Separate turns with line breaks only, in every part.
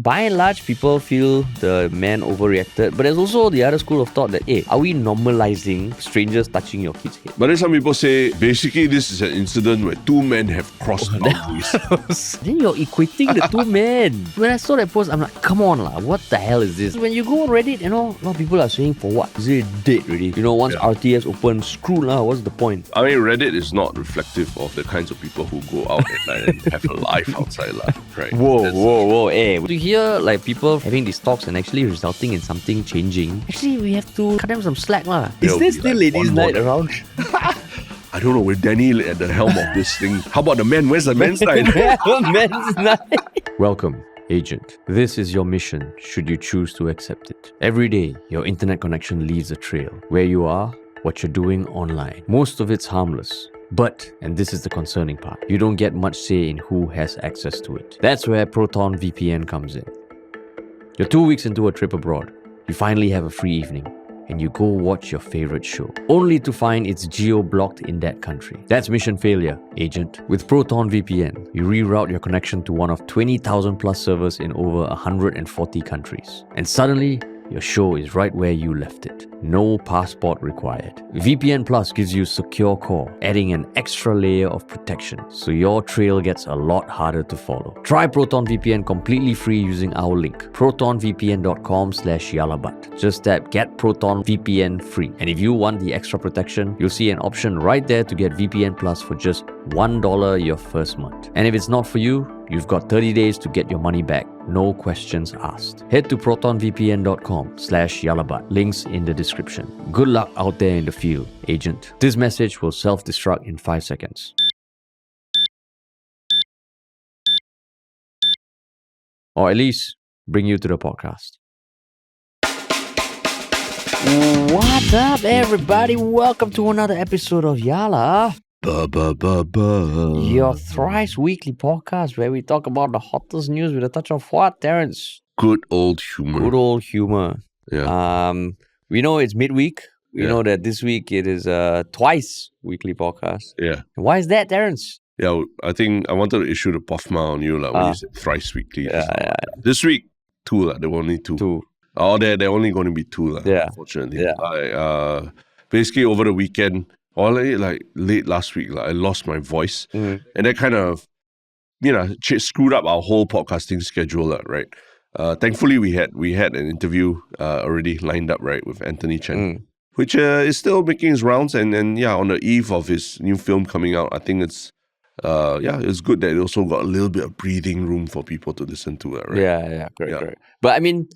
by and large, people feel the man overreacted. But there's also the other school of thought that, hey, are we normalizing strangers touching your kid's head?
But then some people say, basically, this is an incident where two men have crossed boundaries.
Then you're equating the two men. When I saw that post, I'm like, come on lah, what the hell is this? When you go on Reddit, a lot of people are saying, for what? Is it dead already? Once RTS open, screw lah, what's the point?
I mean, Reddit is not reflective of the kinds of people who go out at night and have a life outside life, right?
Whoa, hey. To hear like people having these talks and actually resulting in something changing, actually we have to cut them some slack lah. Is there still ladies' night around?
I don't know, with Danny at the helm of this thing. How about the men? Where's the men's night?
Men's night. Welcome, Agent. This is your mission, should you choose to accept it. Every day, your internet connection leaves a trail. Where you are, what you're doing online. Most of it's harmless. But, and this is the concerning part, you don't get much say in who has access to it. That's where Proton VPN comes in. You're 2 weeks into a trip abroad. You finally have a free evening. And you go watch your favorite show, only to find it's geo-blocked in that country. That's mission failure, Agent. With Proton VPN, you reroute your connection to one of 20,000 plus servers in over 140 countries. And suddenly, your show is right where you left it. No passport required. VPN Plus gives you secure core, adding an extra layer of protection, so your trail gets a lot harder to follow. Try Proton VPN completely free using our link, protonvpn.com/𝘗𝘂𝘗𝘵. Just tap Get Proton VPN free. And if you want the extra protection, you'll see an option right there to get VPN Plus for just $1 your first month. And if it's not for you, you've got 30 days to get your money back. No questions asked. Head to protonvpn.com/𝘗𝘂𝘗𝘵. Links in the description. Good luck out there in the field, Agent. This message will self-destruct in 5 seconds. Or at least bring you to the podcast. What's up, everybody? Welcome to another episode of Yala. Your thrice weekly podcast where we talk about the hottest news with a touch of what, Terence?
Good old humor.
Good old humor.
Yeah.
We know it's midweek. We know that this week it is a twice weekly podcast.
Yeah.
Why is that, Terence?
Yeah, I think I wanted to issue the POFMA on you when you said thrice weekly.
Yeah.
This week, two. There were only two. Oh, they're only going to be two, unfortunately.
Yeah.
Basically, over the weekend, or like late last week, I lost my voice. And that kind of, screwed up our whole podcasting schedule, right? Thankfully, we had an interview already lined up, right, with Anthony Chen, which is still making his rounds. And on the eve of his new film coming out, I think it's good that it also got a little bit of breathing room for people to listen to it, right?
Yeah, correct. But I mean,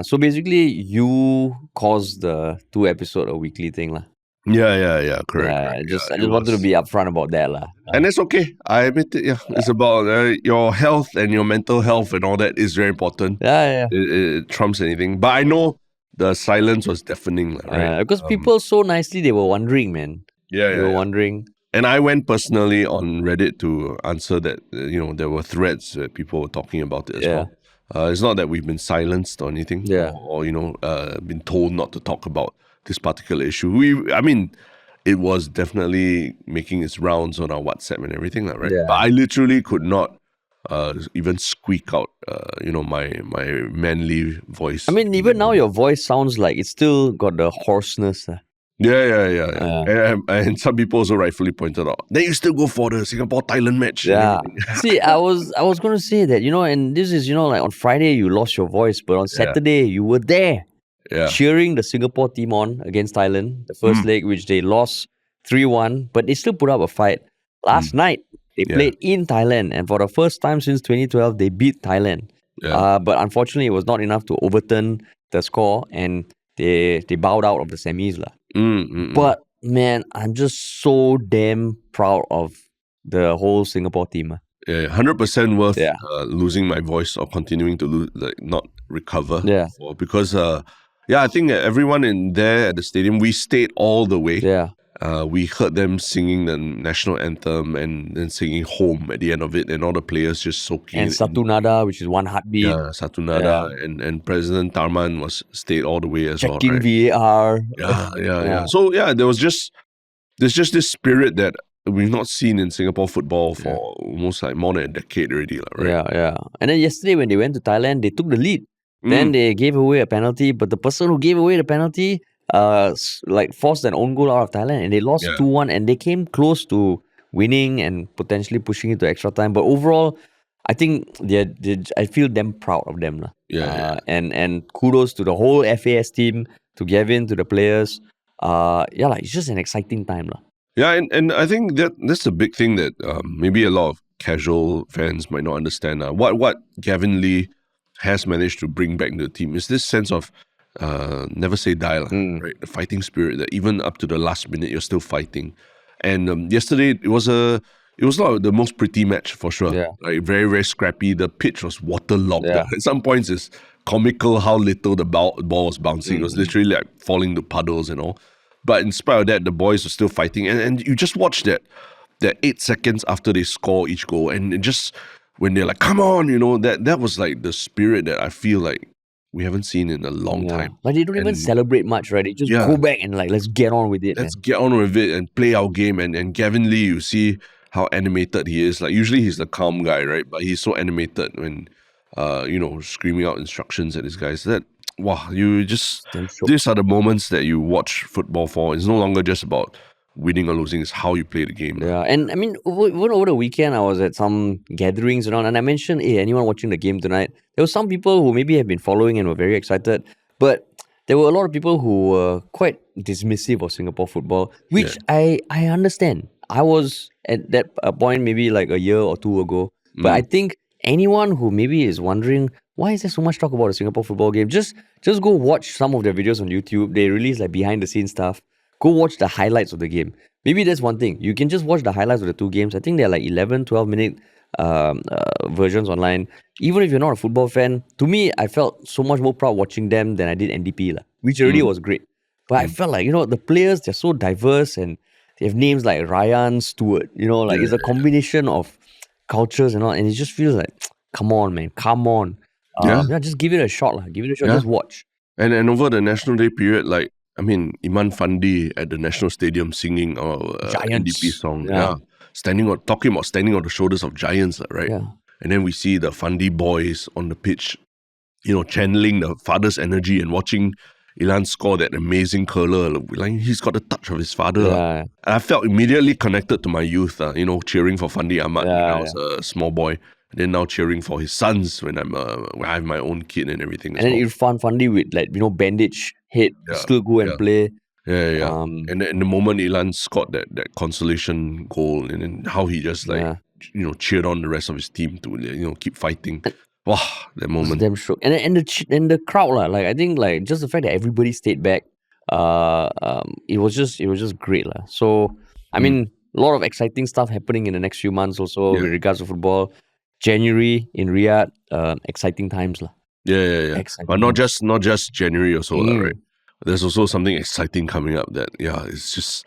so basically you caused the 2 episode a weekly thing lah.
Yeah, correct.
I just wanted to be upfront about that lah.
And that's okay. I admit it, it's about your health and your mental health and all that is very important.
Yeah.
It trumps anything. But I know the silence was deafening, right?
Because people so nicely, they were wondering, man. They were wondering.
And I went personally on Reddit to answer that, there were threads that people were talking about it as well. It's not that we've been silenced or anything, or been told not to talk about this particular issue. It was definitely making its rounds on our WhatsApp and everything, right?
Yeah.
But I literally could not even squeak out, my manly voice.
I mean, even now your voice sounds like it's still got the hoarseness.
Yeah. And some people also rightfully pointed out, then you still go for the Singapore-Thailand match.
Yeah. See, I was going to say that, and this is, like on Friday you lost your voice, but on Saturday you were there.
Yeah.
Cheering the Singapore team on against Thailand, the first leg, which they lost 3-1, but they still put up a fight. Last night, they played in Thailand, and for the first time since 2012, they beat Thailand.
Yeah.
But unfortunately, it was not enough to overturn the score, and they bowed out of the semis. But, man, I'm just so damn proud of the whole Singapore team.
Yeah, 100% worth losing my voice or continuing to not recover.
Yeah.
Because... I think everyone in there at the stadium, we stayed all the way.
Yeah.
We heard them singing the national anthem and then singing Home at the end of it, and all the players just soaking.
And Satu Nada, which is one heartbeat.
Yeah, Satu Nada. And President Tharman stayed all the way as well.
Checking VAR.
Yeah. So, there's just this spirit that we've not seen in Singapore football for almost like more than a decade already, right?
Yeah. And then yesterday when they went to Thailand, they took the lead. Then they gave away a penalty, but the person who gave away the penalty forced an own goal out of Thailand, and they lost 2-1, and they came close to winning and potentially pushing it to extra time. But overall, I think I feel damn proud of them. And kudos to the whole FAS team, to Gavin, to the players. It's just an exciting time.
Yeah, and I think that's a big thing that maybe a lot of casual fans might not understand. What Gavin Lee has managed to bring back to the team is this sense of never say die, right? The fighting spirit that even up to the last minute you're still fighting. And yesterday it was not the most pretty match for sure.
Yeah.
Like very, very scrappy. The pitch was waterlogged. Yeah. At some points it's comical how little the ball was bouncing. It was literally like falling to puddles and all. But in spite of that, the boys were still fighting. And you just watch that 8 seconds after they score each goal, and just when they're like, come on, that was like the spirit that I feel like we haven't seen in a long time.
Like they don't even celebrate much, right? They just go back and like, let's get on with it.
Let's get on with it and play our game. And Gavin Lee, you see how animated he is. Like usually he's the calm guy, right? But he's so animated when, screaming out instructions at his guys. These are the moments that you watch football for. It's no longer just about winning or losing, is how you play the game.
Yeah, and I mean, over the weekend, I was at some gatherings and I mentioned, hey, anyone watching the game tonight? There were some people who maybe have been following and were very excited, but there were a lot of people who were quite dismissive of Singapore football, which I understand. I was at that point maybe like a year or two ago, but I think anyone who maybe is wondering, why is there so much talk about a Singapore football game? Just go watch some of their videos on YouTube. They release like behind the scenes stuff. Go watch the highlights of the game. Maybe that's one thing. You can just watch the highlights of the two games. I think they're like 11, 12-minute versions online. Even if you're not a football fan, to me, I felt so much more proud watching them than I did NDP, which already was great. But I felt like, the players, they're so diverse and they have names like Ryan, Stewart. It's a combination of cultures and all. And it just feels like, come on, man, come on. Just give it a shot. Give it a shot. Just watch.
And over the National Day period, Iman Fandi at the National Stadium singing our NDP song. Talking about standing on the shoulders of giants, right?
Yeah.
And then we see the Fandi boys on the pitch, channeling the father's energy and watching Ilan score that amazing curler. He's got the touch of his father.
Yeah.
And I felt immediately connected to my youth, cheering for Fandi Ahmad when I was a small boy. And then now cheering for his sons when I have my own kid and everything.
And then Irfan Fandi with bandage head, still go and play.
Yeah. And in the moment Ilan scored that consolation goal, and then how he just cheered on the rest of his team to keep fighting. Wow, that moment.
Damn shook. And the crowd I think just the fact that everybody stayed back, it was just great So I mean, a lot of exciting stuff happening in the next few months also with regards to football. January in Riyadh, exciting times
Yeah. But not just January also, right? There's also something exciting coming up that, it's just,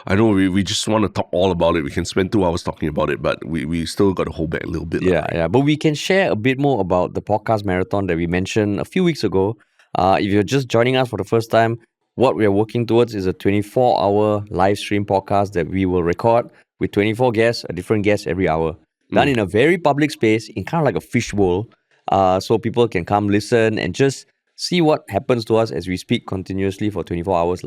I know we just want to talk all about it. We can spend 2 hours talking about it, but we still got to hold back a little bit.
Yeah. But we can share a bit more about the podcast marathon that we mentioned a few weeks ago. If you're just joining us for the first time, what we're working towards is a 24-hour live stream podcast that we will record with 24 guests, a different guest every hour. Done in a very public space, in kind of like a fishbowl, so people can come listen and just see what happens to us as we speak continuously for 24 hours.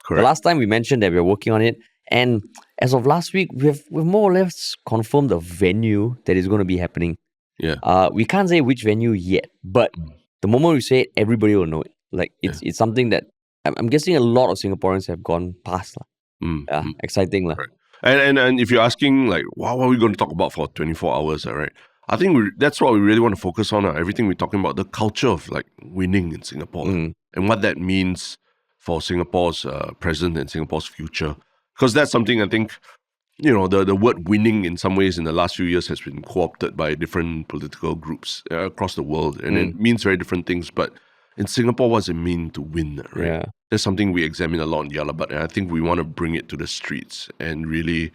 Correct.
The last time we mentioned that we're working on it, and as of last week, we've more or less confirmed the venue that is going to be happening.
Yeah.
We can't say which venue yet, but the moment we say it, everybody will know it. It's something that I'm guessing a lot of Singaporeans have gone past. Exciting.
Right. And if you're asking, what are we going to talk about for 24 hours, right? I think that's what we really want to focus on. Everything we're talking about, the culture of winning in Singapore and what that means for Singapore's present and Singapore's future. Because that's something I think, the word winning in some ways in the last few years has been co-opted by different political groups across the world. And it means very different things. But in Singapore, what does it mean to win, right?
Yeah.
That's something we examine a lot in 𝘗𝘳𝘁, and I think we want to bring it to the streets and really,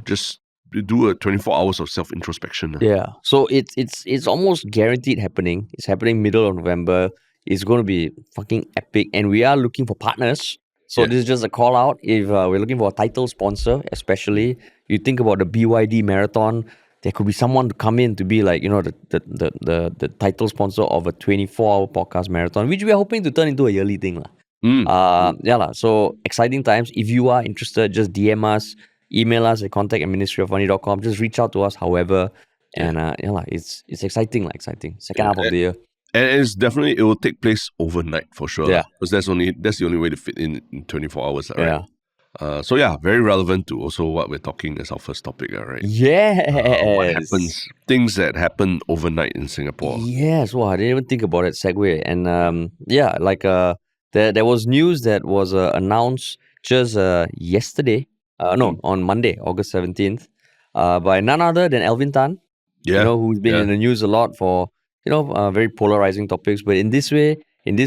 just do a 24 hours of self-introspection.
Yeah. So it's almost guaranteed happening. It's happening middle of November. It's going to be fucking epic. And we are looking for partners. So this is just a call out. If we're looking for a title sponsor, especially, you think about the BYD marathon, there could be someone to come in to be like, the title sponsor of a 24-hour podcast marathon, which we are hoping to turn into a yearly thing. So exciting times. If you are interested, just DM us, email us at contact@ministryofmoney.com. Just reach out to us, however. And it's exciting, second half of the year.
And it's definitely, it will take place overnight for sure.
Yeah.
Because that's the only way to fit in 24 hours, right?
Yeah.
Very relevant to also what we're talking as our first topic, right?
Yes.
What happens, things that happen overnight in Singapore.
Yes. Wow, I didn't even think about it, segue. And there was news that was announced just yesterday. On Monday, August 17th, by none other than Alvin Tan. Who's been in the news a lot for very polarizing topics. But in this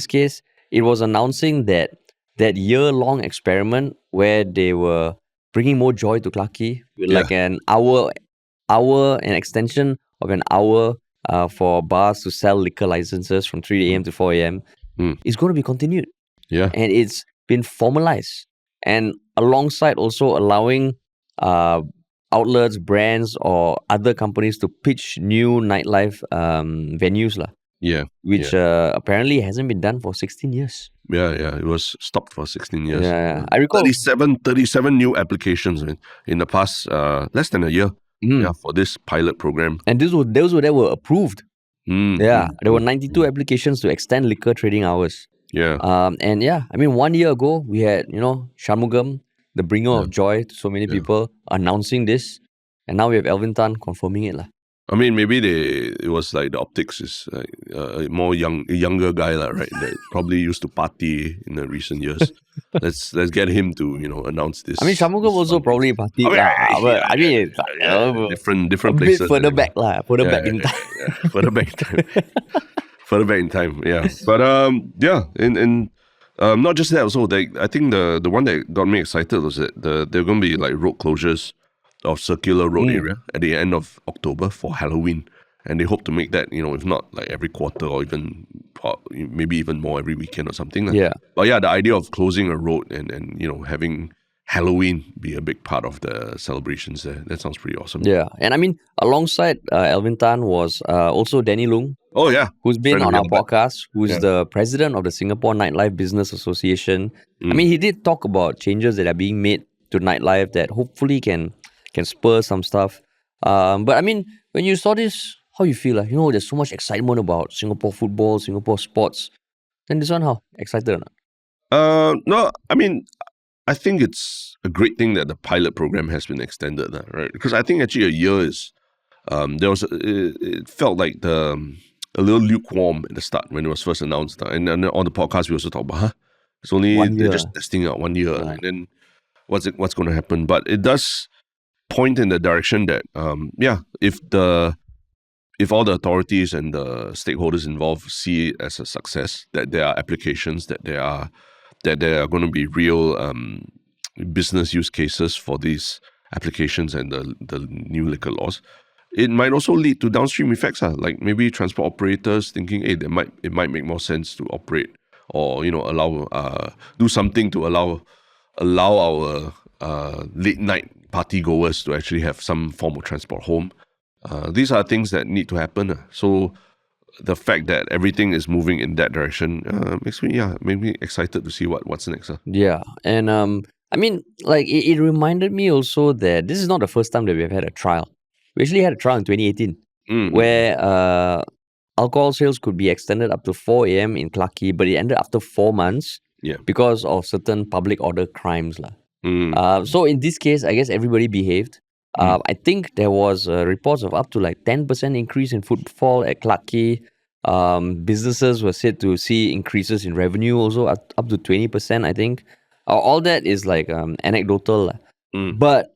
case, it was announcing that year-long experiment where they were bringing more joy to Clarke Quay with like an an extension of an hour for bars to sell liquor licenses from 3 a.m. to 4 a.m. It's going to be continued.
Yeah.
And it's been formalized. And alongside also allowing outlets, brands, or other companies to pitch new nightlife venues, which apparently hasn't been done for 16 years.
Yeah, it was stopped for 16 years.
Yeah. I recall
37 new applications in the past less than a year. For this pilot program.
And those that were approved. There were 92 applications to extend liquor trading hours.
Yeah.
1 year ago, we had, 𝘱𝘺𝘆, the bringer of joy to so many people, announcing this. And now we have Alvin Tan confirming it.
I mean, maybe it was like the optics is like a more younger guy, right? That probably used to party in the recent years. Let's get him to announce this.
I mean, 𝘱𝘺𝘆 also probably partied,
different
a
places.
bit further back, further back in time.
Further back in time. Further back in time, yeah. But not just that. Also, I think the one that got me excited was that there are going to be like road closures of Circular Road area at the end of October for Halloween, and they hope to make that if not like every quarter or even maybe even more every weekend or something. But the idea of closing a road and having Halloween be a big part of the celebrations there, that sounds pretty awesome.
Yeah, and I mean alongside Alvin Tan was also Danny Loong.
Oh yeah,
who's been on our podcast, who's the president of the Singapore Nightlife Business Association. I mean, he did talk about changes that are being made to nightlife that hopefully can spur some stuff. But I mean, when you saw this, how you feel? There's so much excitement about Singapore football, Singapore sports. Then this one, how excited or
not? No, I mean, I think it's a great thing that the pilot program has been extended, right? Because I think actually a year is it felt like a little lukewarm at the start when it was first announced. And on the podcast, we also talked about, it's only they're just testing out 1 year. And then what's going to happen? But it does point in the direction that, if all the authorities and the stakeholders involved see it as a success, that there are applications, that there are going to be real business use cases for these applications and the new liquor laws, it might also lead to downstream effects, like maybe transport operators thinking, hey, it might make more sense to operate or do something to allow our late night party goers to actually have some form of transport home. These are things that need to happen. So the fact that everything is moving in that direction makes me excited to see what's next.
Yeah, and I mean, like it reminded me also that this is not the first time that we've had a trial. We actually had a trial in 2018 where alcohol sales could be extended up to 4 a.m. in Clarke Quay, but it ended after 4 months because of certain public order crimes. So in this case, I guess everybody behaved. I think there was reports of up to like 10% increase in footfall at Clarke Quay. Businesses were said to see increases in revenue also up to 20%, I think. All that is like anecdotal. But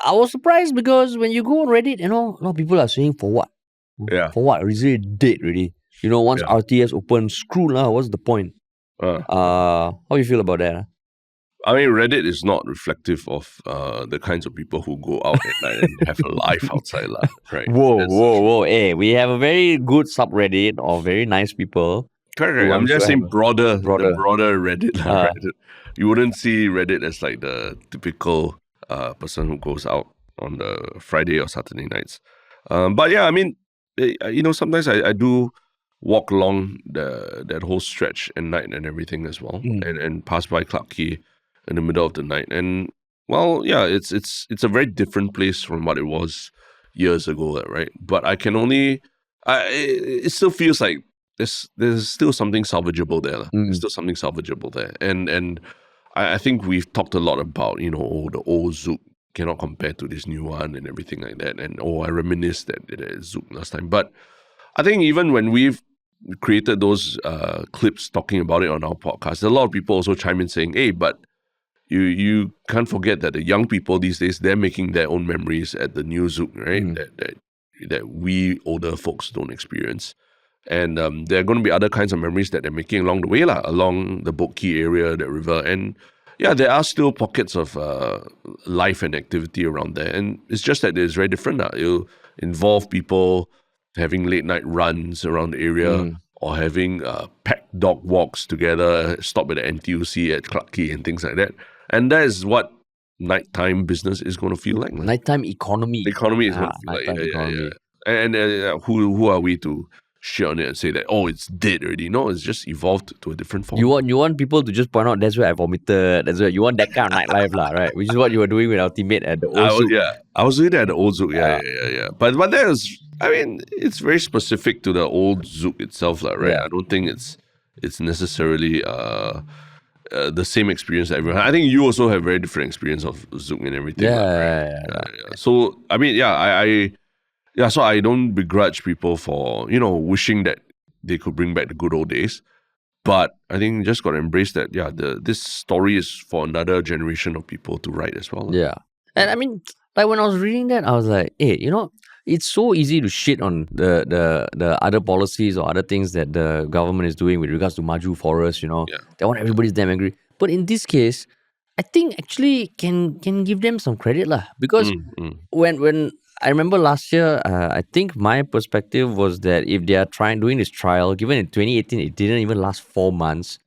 I was surprised because when you go on Reddit, a lot of people are saying, for what? For what? Is it dead already? Once RTS open, screw lah, what's the point? How do you feel about that?
I mean, Reddit is not reflective of the kinds of people who go out at night and have a life outside, right?
Whoa. Hey, we have a very good subreddit of very nice people
Correct. I'm just saying broader, the broader Reddit, Reddit. You wouldn't see Reddit as like the typical person who goes out on the Friday or Saturday nights. But yeah, I mean, sometimes I do walk along that whole stretch at night and everything as well, and pass by Clarke Quay in the middle of the night. And well, yeah, it's a very different place from what it was years ago, right? But I can only, it still feels like there's still something salvageable there. There's still something salvageable there, and I think we've talked a lot about the old Zouk cannot compare to this new one and everything like that. And I reminisce that it is Zouk last time. But I think even when we've created those clips talking about it on our podcast, a lot of people also chime in saying, hey, but you can't forget that the young people these days, they're making their own memories at the new Zouk, right? That we older folks don't experience. And there are going to be other kinds of memories that they're making along the way, along the Boat Quay area, the river. And yeah, there are still pockets of life and activity around there. And it's just that it's very different. It'll involve people having late night runs around the area or having packed dog walks together, stop at the NTUC at Clarke Quay and things like that. And that is what nighttime business is going to feel like.
Nighttime economy.
The economy is going to feel like. Yeah. And who are we to shit on it and say that, oh, it's dead already? No, it's just evolved to a different form.
You want people to just point out, that's where I vomited, that's where you want that kind of nightlife, right? Which is what you were doing with ultimate at the old Zouk.
I was doing that at the old Zouk, yeah. But that is, I mean, it's very specific to the old Zouk itself, right? Yeah. I don't think it's necessarily the same experience that everyone. I think you also have very different experience of Zouk and everything.
Yeah.
So I mean, so I don't begrudge people for, wishing that they could bring back the good old days. But I think you just got to embrace that, this story is for another generation of people to write as well.
Yeah. And I mean, like when I was reading that, I was like, hey, it's so easy to shit on the other policies or other things that the government is doing with regards to Maju Forest, They want everybody's damn angry. But in this case, I think actually can give them some credit because when I remember last year, I think my perspective was that if they are doing this trial, given in 2018 it didn't even last 4 months,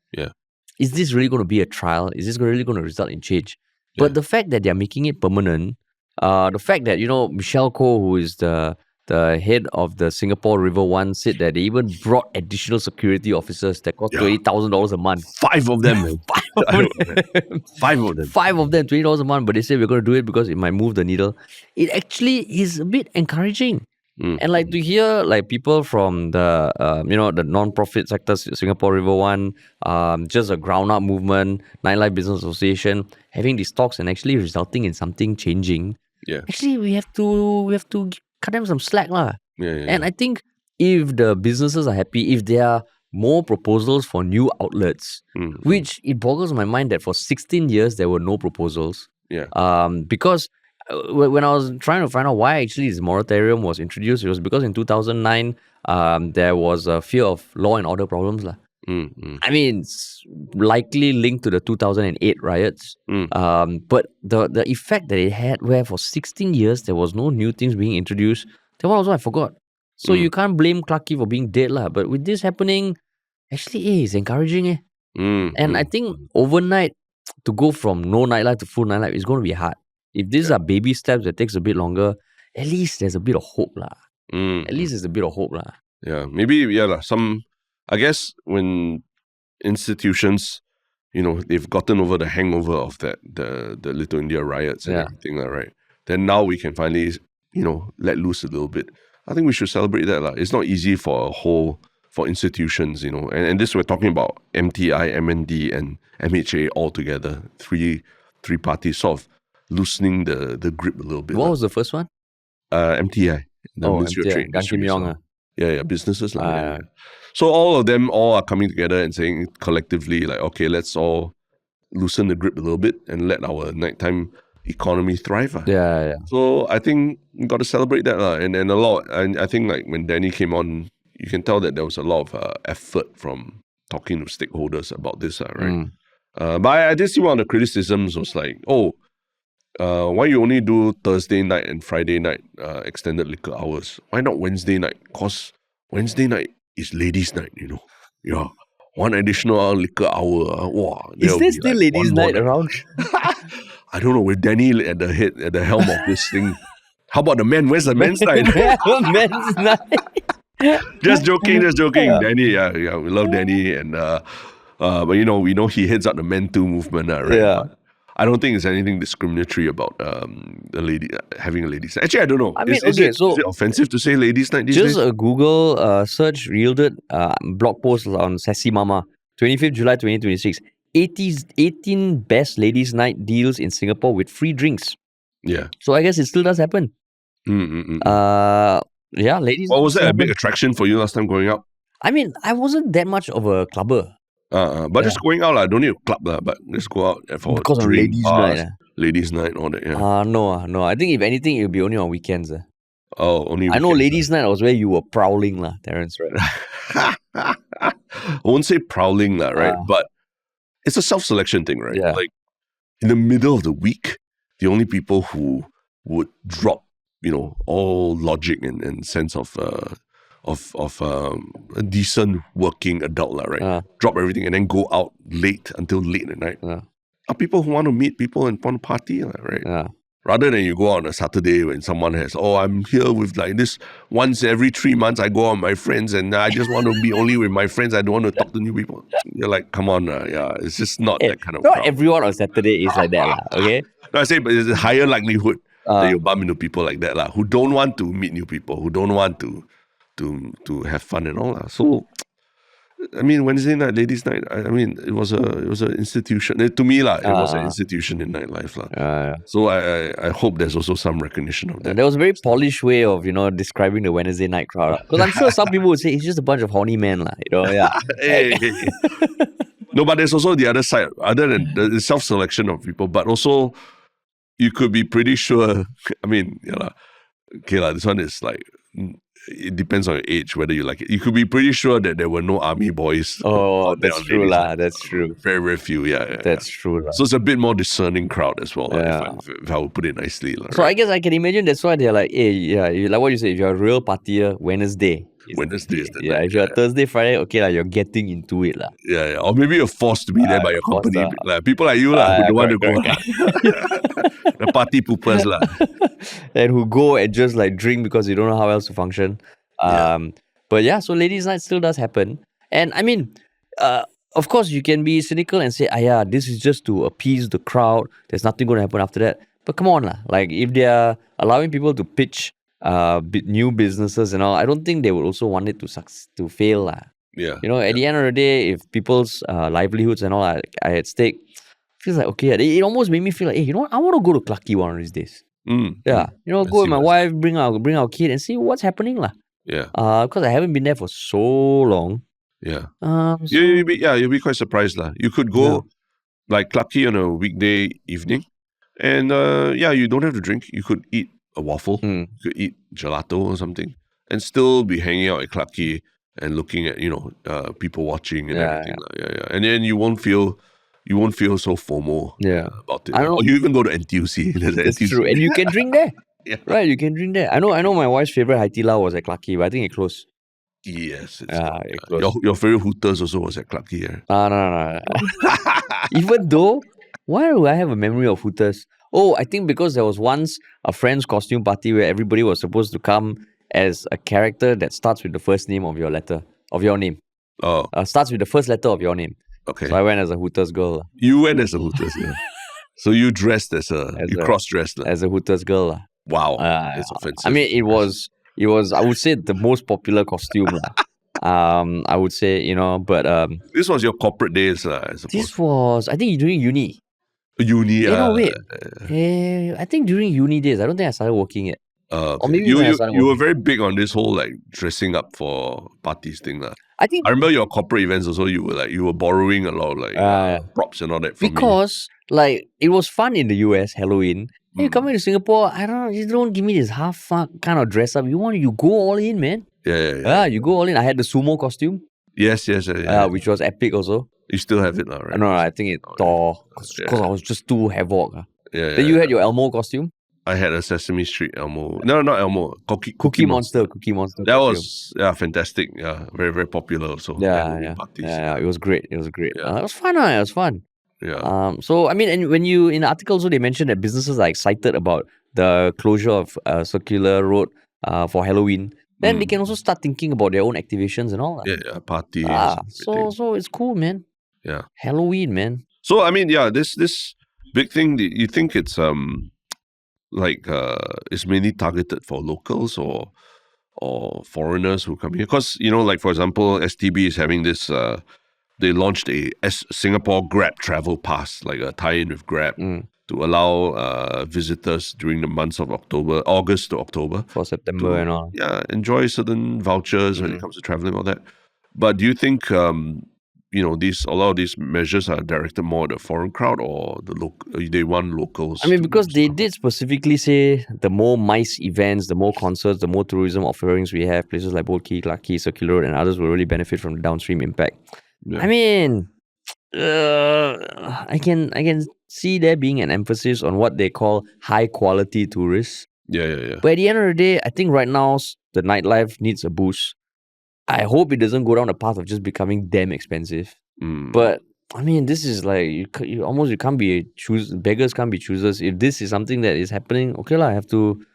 is this really going to be a trial? Is this really going to result in change? But the fact that they are making it permanent, the fact that Michelle Koh, who is the head of the Singapore River One, said that they even brought additional security officers that cost $20,000 a month.
5 of them. 5 of them.
5 of them, $20 a month. But they say we're going to do it because it might move the needle. It actually is a bit encouraging. And like to hear like people from the the non-profit sector, Singapore River One, just a ground up movement, Nightlife Business Association, having these talks and actually resulting in something changing.
Yeah.
Actually, we have to cut them some slack, And I think if the businesses are happy, if there are more proposals for new outlets, which it boggles my mind that for 16 years there were no proposals. Because when I was trying to find out why actually this moratorium was introduced, it was because in 2009 there was a fear of law and order problems. I mean, it's likely linked to the 2008 riots. But the effect that it had, where for 16 years there was no new things being introduced, that one also I forgot. So you can't blame Clarke Quay for being dead. But with this happening, actually, it's encouraging. And I think overnight, to go from no nightlife to full nightlife is going to be hard. If these are baby steps that takes a bit longer, at least there's a bit of hope. At least there's a bit of hope.
Yeah, maybe, I guess when institutions, they've gotten over the hangover of that, the Little India riots and everything, right? Then now we can finally, let loose a little bit. I think we should celebrate that. It's not easy for institutions, and this we're talking about MTI, MND, and MHA all together, three parties sort of loosening the grip a little bit.
What was the first one?
MTI, the Ministry of Trade.
Gan Kim Yong.
Yeah, businesses. So all of them are coming together and saying collectively, okay, let's all loosen the grip a little bit and let our nighttime economy thrive. So I think we got to celebrate that. And a lot, and I think like when Danny came on, you can tell that there was a lot of effort from talking to stakeholders about this, right? But I did see one of the criticisms was like, why you only do Thursday night and Friday night extended liquor hours? Why not Wednesday night? Because Wednesday night is ladies' night, one additional liquor hour. Wow,
Is there still ladies' night around?
I don't know. With Danny at the helm of this thing. How about the men? Where's the men's night?
Men's night.
Just joking. Danny, we love Danny, and but we know he heads up the Men Too movement, right?
Yeah.
But I don't think there's anything discriminatory about the lady having a ladies' night. Actually, I don't know. Is it offensive to say ladies' night these days?
Just a Google search yielded blog post on Sassy Mama, 25th July 2026. 18 best ladies' night deals in Singapore with free drinks.
Yeah.
So I guess it still does happen. Yeah, ladies.
Well, was that a big attraction for you last time growing up?
I mean, I wasn't that much of a clubber.
But just going out, I don't need a club, but just go out for
because of
drink,
ladies'
bars,
night.
Ladies' night, all that. Yeah.
No. I think if anything, it'll be only on weekends.
Only.
I know ladies' night was where you were prowling, Terence, right?
I won't say prowling, right? But it's a self-selection thing, right?
Yeah.
Like in the middle of the week, the only people who would drop, all logic and sense of a decent working adult, right? Drop everything and then go out until late at night. Are people who want to meet people and want to party, right?
Yeah.
Rather than you go on a Saturday when someone has, I'm here with like this once every 3 months I go out with my friends and I just want to be only with my friends. I don't want to talk to new people. You're like, come on, it's just not that kind of
Not
crowd.
everyone on Saturday is like that, okay?
No, I say, but there's a higher likelihood that you'll bump into people like that, who don't want to meet new people, who don't want to have fun and all. So, I mean, Wednesday night, ladies' night, I mean, it was an institution. To me, it was an institution in nightlife. So I hope there's also some recognition of that.
There was a very polished way of, describing the Wednesday night crowd. Because I'm sure some people would say it's just a bunch of horny men.
Hey. No, but there's also the other side, other than the self-selection of people, but also you could be pretty sure, I mean, this one is like, it depends on your age, whether you like it. You could be pretty sure that there were no army boys.
Oh, that's true, That's true.
Very, very few,
That's true.
So it's a bit more discerning crowd as well, if I would put it nicely.
So I guess I can imagine that's why they're like, hey, like what you say, if you're a real partier, Wednesday is the night. If you're Thursday, Friday, okay, you're getting into it.
Yeah. Or maybe you're forced to be there by your company. People like you who don't want to go. The party poopers.
And who go and just drink because you don't know how else to function. But so ladies' night still does happen. And I mean, of course, you can be cynical and say, this is just to appease the crowd. There's nothing going to happen after that. But come on, like if they're allowing people to pitch new businesses and all, I don't think they would also want it to fail.
Yeah.
At the end of the day, if people's livelihoods and all are at stake, feels like, okay, it almost made me feel like, hey, what? I want to go to Clarke Quay one of these days. Go with my wife, bring our kid and see what's happening.
Yeah.
Because I haven't been there for so long.
Yeah. You'll be quite surprised. You could go like Clarke Quay on a weekday evening and you don't have to drink. You could eat a waffle, you could eat gelato or something and still be hanging out at Clarke Quay and looking at, people watching and everything. And then you won't feel so FOMO about it. Or you even go to NTUC.
That's true. And you can drink there. Right, you can drink there. I know my wife's favorite 𝘬𝘳 was at Clarke Quay, but I think it closed.
Yes.
It closed.
Your favorite Hooters also was at Clarke Quay.
No. Even though, why do I have a memory of Hooters? Oh, I think because there was once a friend's costume party where everybody was supposed to come as a character that starts with the first name of your name.
Oh.
Starts with the first letter of your name.
Okay.
So I went as a Hooters girl.
You went as a Hooters, So you dressed you cross-dressed.
As a Hooters girl.
Wow. It's offensive.
I mean, it was, I would say, the most popular costume. I would say, but...
this was your corporate days, I suppose.
This was, I think, during uni.
Uni,
wait. I think during uni days. I don't think I started working yet.
Or maybe you were very big on this whole dressing up for parties thing. I remember your corporate events also, you were borrowing a lot of props and all that from
because me. It was fun in the US, Halloween. You come into Singapore, you don't give me this half kind of dress up. You go all in, man.
Yeah.
You go all in. I had the sumo costume.
Yes.
Which was epic also.
You still have it now, right?
No, I think it tore because I was just too havoc.
Yeah.
Then you had your Elmo costume.
I had a Sesame Street Elmo. No, not Elmo.
Cookie Monster.
That was fantastic. Yeah, very very popular also. Parties.
Yeah. It was great. It was great.
Yeah.
It was fun. It was fun.
Yeah.
So I mean, and when you in the article also they mentioned that businesses are excited about the closure of Circular Road for Halloween. Then they can also start thinking about their own activations and all.
Yeah, parties.
So it's cool, man.
Yeah.
Halloween, man.
So I mean, yeah, this big thing. You think it's it's mainly targeted for locals or foreigners who come here? Because like for example, STB is having this. They launched a Singapore Grab Travel Pass, like a tie-in with Grab, to allow visitors during the months of August to October.
For September and all.
Yeah, enjoy certain vouchers when it comes to traveling, all that. But do you think, a lot of these measures are directed more at the foreign crowd or they want locals?
I mean, because they did specifically say the more MICE events, the more concerts, the more tourism offerings we have, places like both Quay, Clarke Quay, Circular Road, and others will really benefit from the downstream impact. Yeah. I mean, I can see there being an emphasis on what they call high quality tourists.
Yeah.
But at the end of the day, I think right now the nightlife needs a boost. I hope it doesn't go down the path of just becoming damn expensive. But I mean, this is like you can't be beggars can't be choosers. If this is something that is happening, okay lah, have to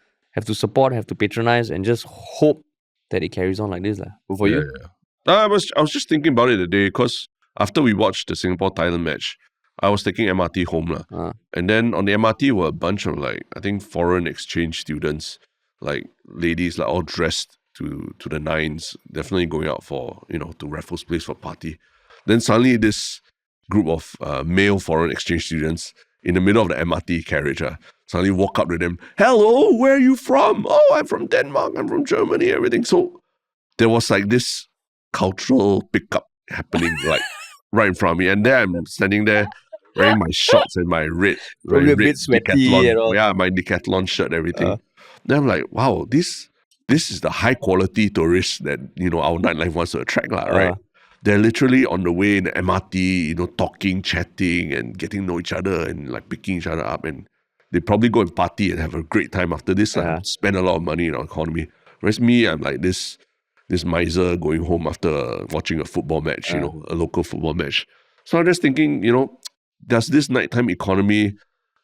support, have to patronize, and just hope that it carries on like this lah. Good for you.
Yeah. I was just thinking about it today because after we watched the Singapore-Thailand match, I was taking MRT home. And then on the MRT were a bunch of I think foreign exchange students, like ladies like all dressed to the nines, definitely going out for, to Raffles Place for party. Then suddenly this group of male foreign exchange students in the middle of the MRT carriage suddenly walk up to them. Hello, where are you from? Oh, I'm from Denmark, I'm from Germany, everything. So there was this cultural pickup happening right in front of me, and then I'm standing there wearing my shorts and my red Decathlon, my Decathlon shirt and everything. Then I'm like, wow, this is the high quality tourists that our nightlife wants to attract, right? They're literally on the way in the MRT, talking, chatting, and getting to know each other and picking each other up, and they probably go and party and have a great time after this. Spend a lot of money in our economy. Whereas me, I'm like this miser going home after watching a football match, a local football match. So I'm just thinking, does this nighttime economy,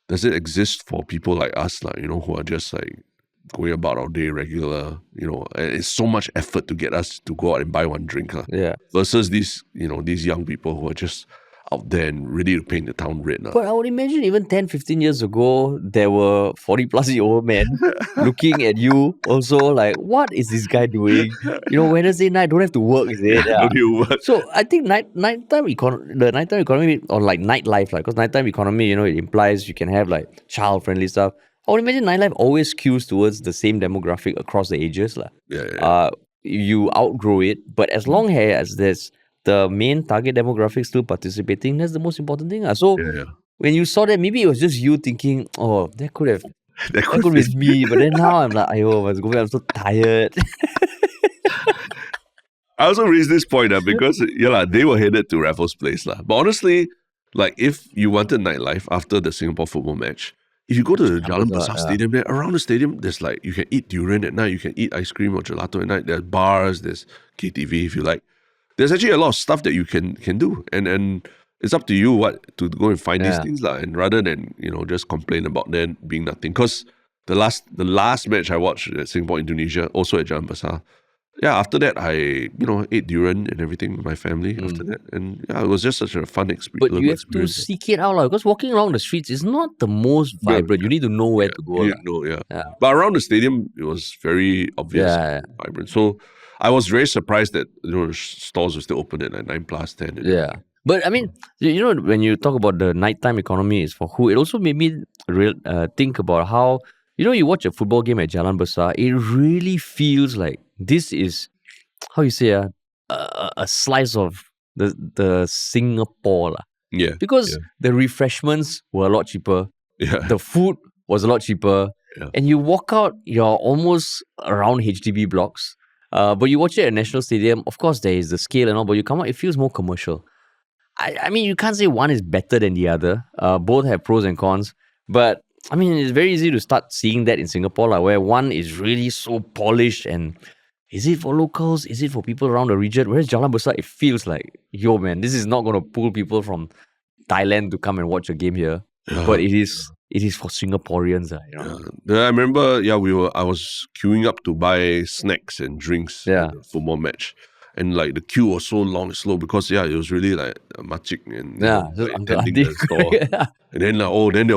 does it exist for people like us, who are just going about our day regular, it's so much effort to get us to go out and buy one drink, versus these young people who are just out there and ready to paint the town red.
But I would imagine even 10, 15 years ago, there were 40-plus-year-old men looking at you also like, what is this guy doing? Wednesday night, don't have to work, is it?
Don't you work?
So I think the nighttime economy or nightlife, because nighttime economy, it implies you can have child-friendly stuff. I would imagine nightlife always skews towards the same demographic across the ages. You outgrow it, but as long as there's the main target demographic still participating, that's the most important thing. So when you saw that, maybe it was just you thinking, oh, that could be me. But then now I'm like, I'm so tired.
I also raised this point because they were headed to Raffles Place. But honestly, if you wanted nightlife after the Singapore football match, if you go to the Jalan Besar Stadium, there around the stadium, there's you can eat durian at night, you can eat ice cream or gelato at night. There's bars, there's KTV if you like. There's actually a lot of stuff that you can do, and it's up to you to go and find these things and rather than just complain about them being nothing. Because the last match I watched at Singapore Indonesia, also at Jalan Besar, after that I ate durian and everything with my family after that, and it was just such a fun experience.
But you have to seek it out, because walking along the streets is not the most vibrant. You need to know where to go.
But around the stadium, it was very obvious, vibrant. So I was very surprised that stores were still open at 9+10.
Yeah. But I mean, when you talk about the nighttime economy is for who, it also made me think about how, you watch a football game at Jalan Besar, it really feels like this is, how you say, a slice of the Singapore.
Yeah.
Because the refreshments were a lot cheaper.
Yeah.
The food was a lot cheaper. Yeah. And you walk out, you're almost around HDB blocks. But you watch it at National Stadium, of course there is the scale and all, but you come out, it feels more commercial. I mean, you can't say one is better than the other. Both have pros and cons. But I mean, it's very easy to start seeing that in Singapore, like, where one is really so polished and is it for locals? Is it for people around the region? Whereas Jalan Besar, it feels like, yo, man, this is not going to pull people from Thailand to come and watch a game here. But it is for Singaporeans.
I remember, I was queuing up to buy snacks and drinks at the football match. And like the queue was so long and slow because it was really like a makcik and attending the store. And then then there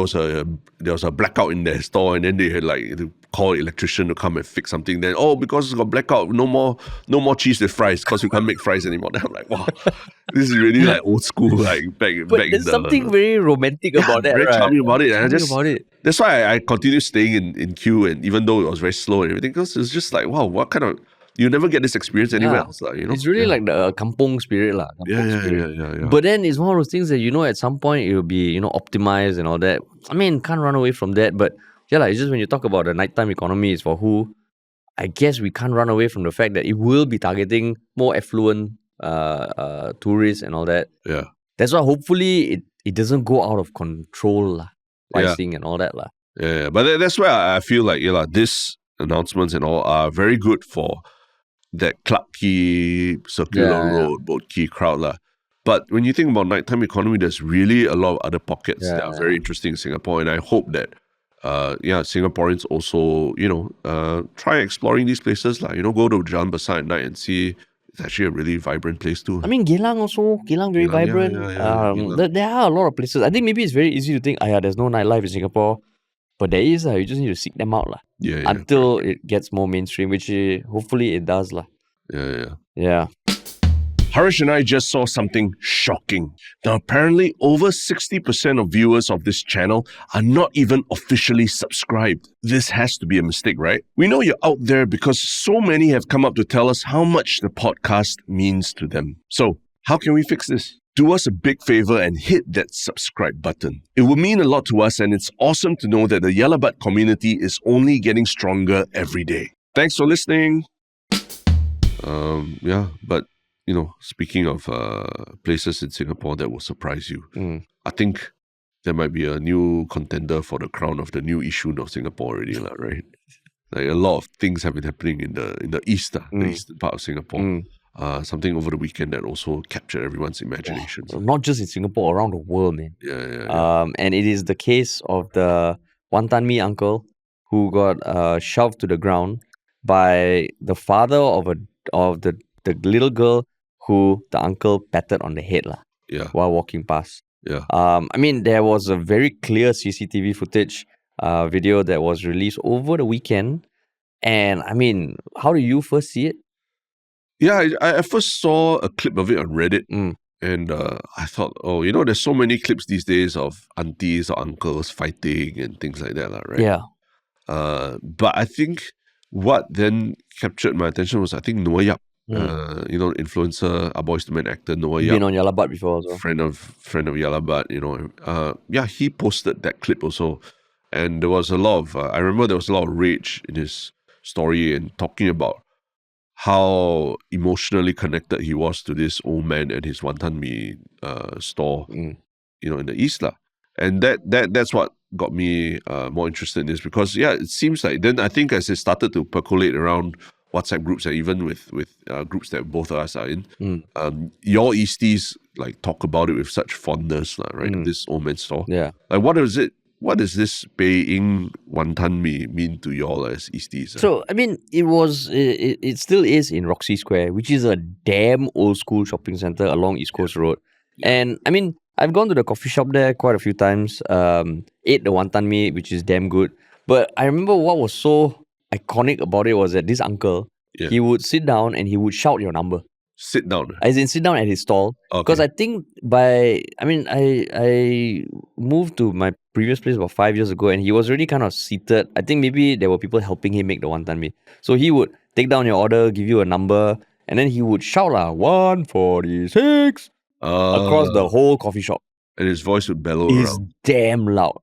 was a blackout in their store, and then they had like to call an electrician to come and fix something. Then because it's got blackout, no more cheese with fries because you can't make fries anymore. Then I'm like, wow, this is really like old school, like back.
But there's something very romantic about that,
very
right?
charming about it. That's why I continued staying in queue, and even though it was very slow and everything, because it's just like, wow, what kind of. You never get this experience anywhere else.
It's really like the kampong spirit.
Yeah.
But then it's one of those things that, at some point it will be, optimized and all that. I mean, can't run away from that. But it's just when you talk about the nighttime economy, it's for who, I guess we can't run away from the fact that it will be targeting more affluent tourists and all that.
Yeah.
That's why hopefully it doesn't go out of control, pricing and all that.
Yeah. But that's where I feel like, this announcements and all are very good for that Clarke Quay, Circular Road, Boat Quay crowd. But when you think about nighttime economy, there's really a lot of other pockets that are very interesting in Singapore. And I hope that, Singaporeans also, try exploring these places. Go to Jalan Besar at night and see it's actually a really vibrant place too.
I mean, Geylang very vibrant. There are a lot of places. I think maybe it's very easy to think, there's no nightlife in Singapore. But there is, you just need to seek them out. Until it gets more mainstream, which hopefully it does. Yeah.
Harish and I just saw something shocking. Now, apparently, over 60% of viewers of this channel are not even officially subscribed. This has to be a mistake, right? We know you're out there because so many have come up to tell us how much the podcast means to them. So, how can we fix this? Do us a big favor and hit that subscribe button. It will mean a lot to us, and it's awesome to know that the 𝘨𝘂𝑚 community is only getting stronger every day. Thanks for listening. But speaking of places in Singapore that will surprise you, I think there might be a new contender for the crown of the new Yishun of Singapore already, right? Like a lot of things have been happening in the east, the eastern part of Singapore. Something over the weekend that also captured everyone's imagination.
Not just in Singapore, around the world, man.
Yeah.
And it is the case of the Wanton Mee uncle who got shoved to the ground by the father of the little girl who the uncle patted on the head while walking past.
Yeah.
I mean, there was a very clear CCTV footage video that was released over the weekend. And I mean, how do you first see it?
Yeah, I first saw a clip of it on Reddit, and I thought, there's so many clips these days of aunties or uncles fighting and things like that, right?
Yeah.
But I think what then captured my attention was, I think, Noah Yap, influencer, Our Boys to Men actor Noah Yap.
Been on 𝘨𝘂𝑚 before also.
Friend of 𝘨𝘂𝑚, he posted that clip also, and there was a lot of, I remember there was a lot of rage in his story and talking about how emotionally connected he was to this old man and his Wanton Mee store, in the East. And that's what got me more interested in this, because, it seems like then I think as it started to percolate around WhatsApp groups and even with groups that both of us are in, your Easties talk about it with such fondness, right? This old man's store.
Yeah.
What does this Beiying Wanton Mee mean to y'all as Easties?
So, I mean, it still is in Roxy Square, which is a damn old school shopping center along East Coast Road. And I mean, I've gone to the coffee shop there quite a few times, ate the Wanton Mee, which is damn good. But I remember what was so iconic about it was that this uncle, he would sit down and he would shout your number.
Sit down?
As in sit down at his stall. Because I think I moved to my previous place about 5 years ago and he was already kind of seated. I think maybe there were people helping him make the Wanton Mee. So he would take down your order, give you a number, and then he would shout 146 across the whole coffee shop.
And his voice would bellow around.
It's damn loud.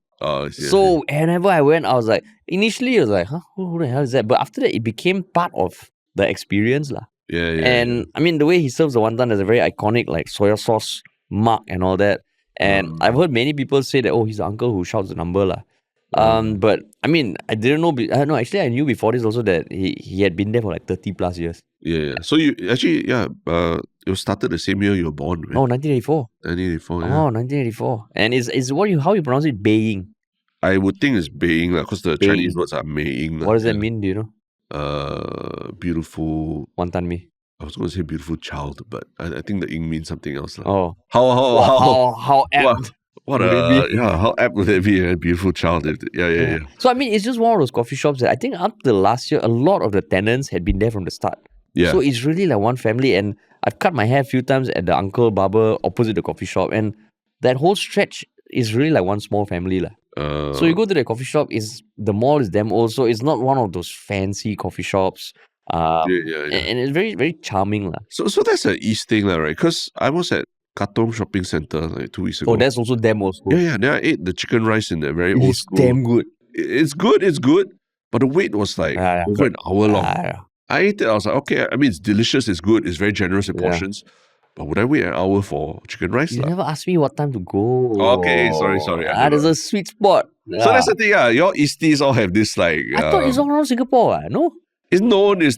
So whenever I went, I was like, initially I was like, who the hell is that? But after that, it became part of the experience. And I mean, the way he serves the wonton is a very iconic, soy sauce mark and all that. And I've heard many people say that, he's the uncle who shouts the number. But I mean, I didn't know. No, actually, I knew before this also that he had been there for like 30 plus years.
Yeah. So you actually, it was started the same year you were born, right?
Oh, 1984.
1984, yeah.
Oh, 1984. And is how you pronounce it, Beiying?
I would think it's Beiying, because the
Beiying.
Chinese words are Meiying.
What does that mean? Do you know?
Beautiful.
Wanton Mee.
I was going to say beautiful child, but I think the ing means something else.
Oh.
How
apt.
How apt would it be? A beautiful child. Yeah.
So I mean, it's just one of those coffee shops that I think up to last year, a lot of the tenants had been there from the start.
Yeah.
So it's really like one family, and I've cut my hair a few times at the uncle barber opposite the coffee shop, and that whole stretch is really like one small family lah. So you go to the coffee shop, the mall is damn old, so it's not one of those fancy coffee shops. And it's very, very charming lah.
So that's an East thing lah, right? Because I was at Katong Shopping Center like 2 weeks ago.
Oh, that's also damn old school.
Yeah. Then I ate the chicken rice in there, very old school.
It's damn good.
It's good. But the wait was like over an hour long. I ate it, I was like, okay, I mean, it's delicious, it's good, it's very generous in portions. But would I wait an hour for chicken rice?
You never asked me what time to go.
Okay, sorry.
There's a sweet spot.
So that's the thing, your Easties all have this like...
I thought it's all around Singapore, no?
It's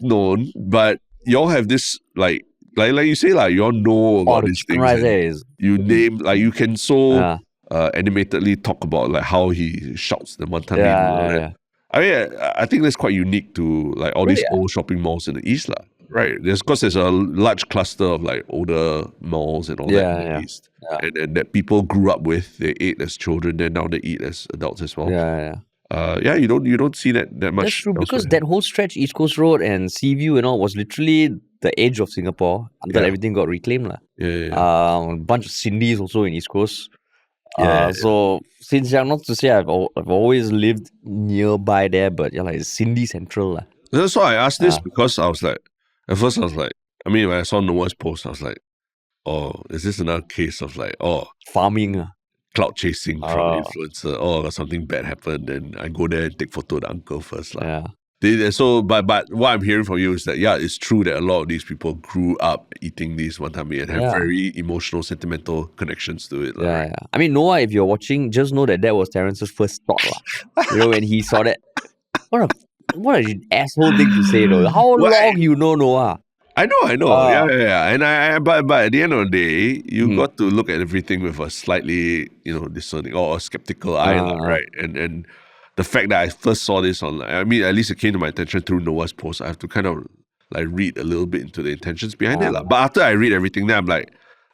known, but y'all have this like you say, like you all know about these things.
Rice
you name, like you can so animatedly talk about like how he shouts the Wanton Mee.
Yeah.
I mean, I think that's quite unique to like all these old shopping malls in the East, lah. Right? Because there's a large cluster of like older malls and all that in the East, and that people grew up with. They ate as children, then now they eat as adults as well. You don't see that much.
That's true, because that whole stretch, East Coast Road and Seaview and all, was literally the edge of Singapore until everything got reclaimed lah. A bunch of Cindy's also in East Coast. So since young, not to say I've always lived nearby there, but like it's Cindy Central lah.
That's why I asked this, because I was like, at first I was like, I mean, when I saw Noah's post, I was like, oh, is this another case of like,
farming?
Cloud chasing from influencer, something bad happened, and I go there and take photo of the uncle first. But what I'm hearing from you is that, it's true that a lot of these people grew up eating these Wanton Mee and have very emotional, sentimental connections to it. Right?
I mean, Noah, if you're watching, just know that was Terrence's first thought. When he saw that. What an asshole thing to say though. How long you know Noah?
I know. And but at the end of the day, you got to look at everything with a slightly, discerning or a skeptical eye, right? And the fact that I first saw this online, I mean, at least it came to my attention through Noah's post. I have to kind of like read a little bit into the intentions behind it. But after I read everything, then I'm like,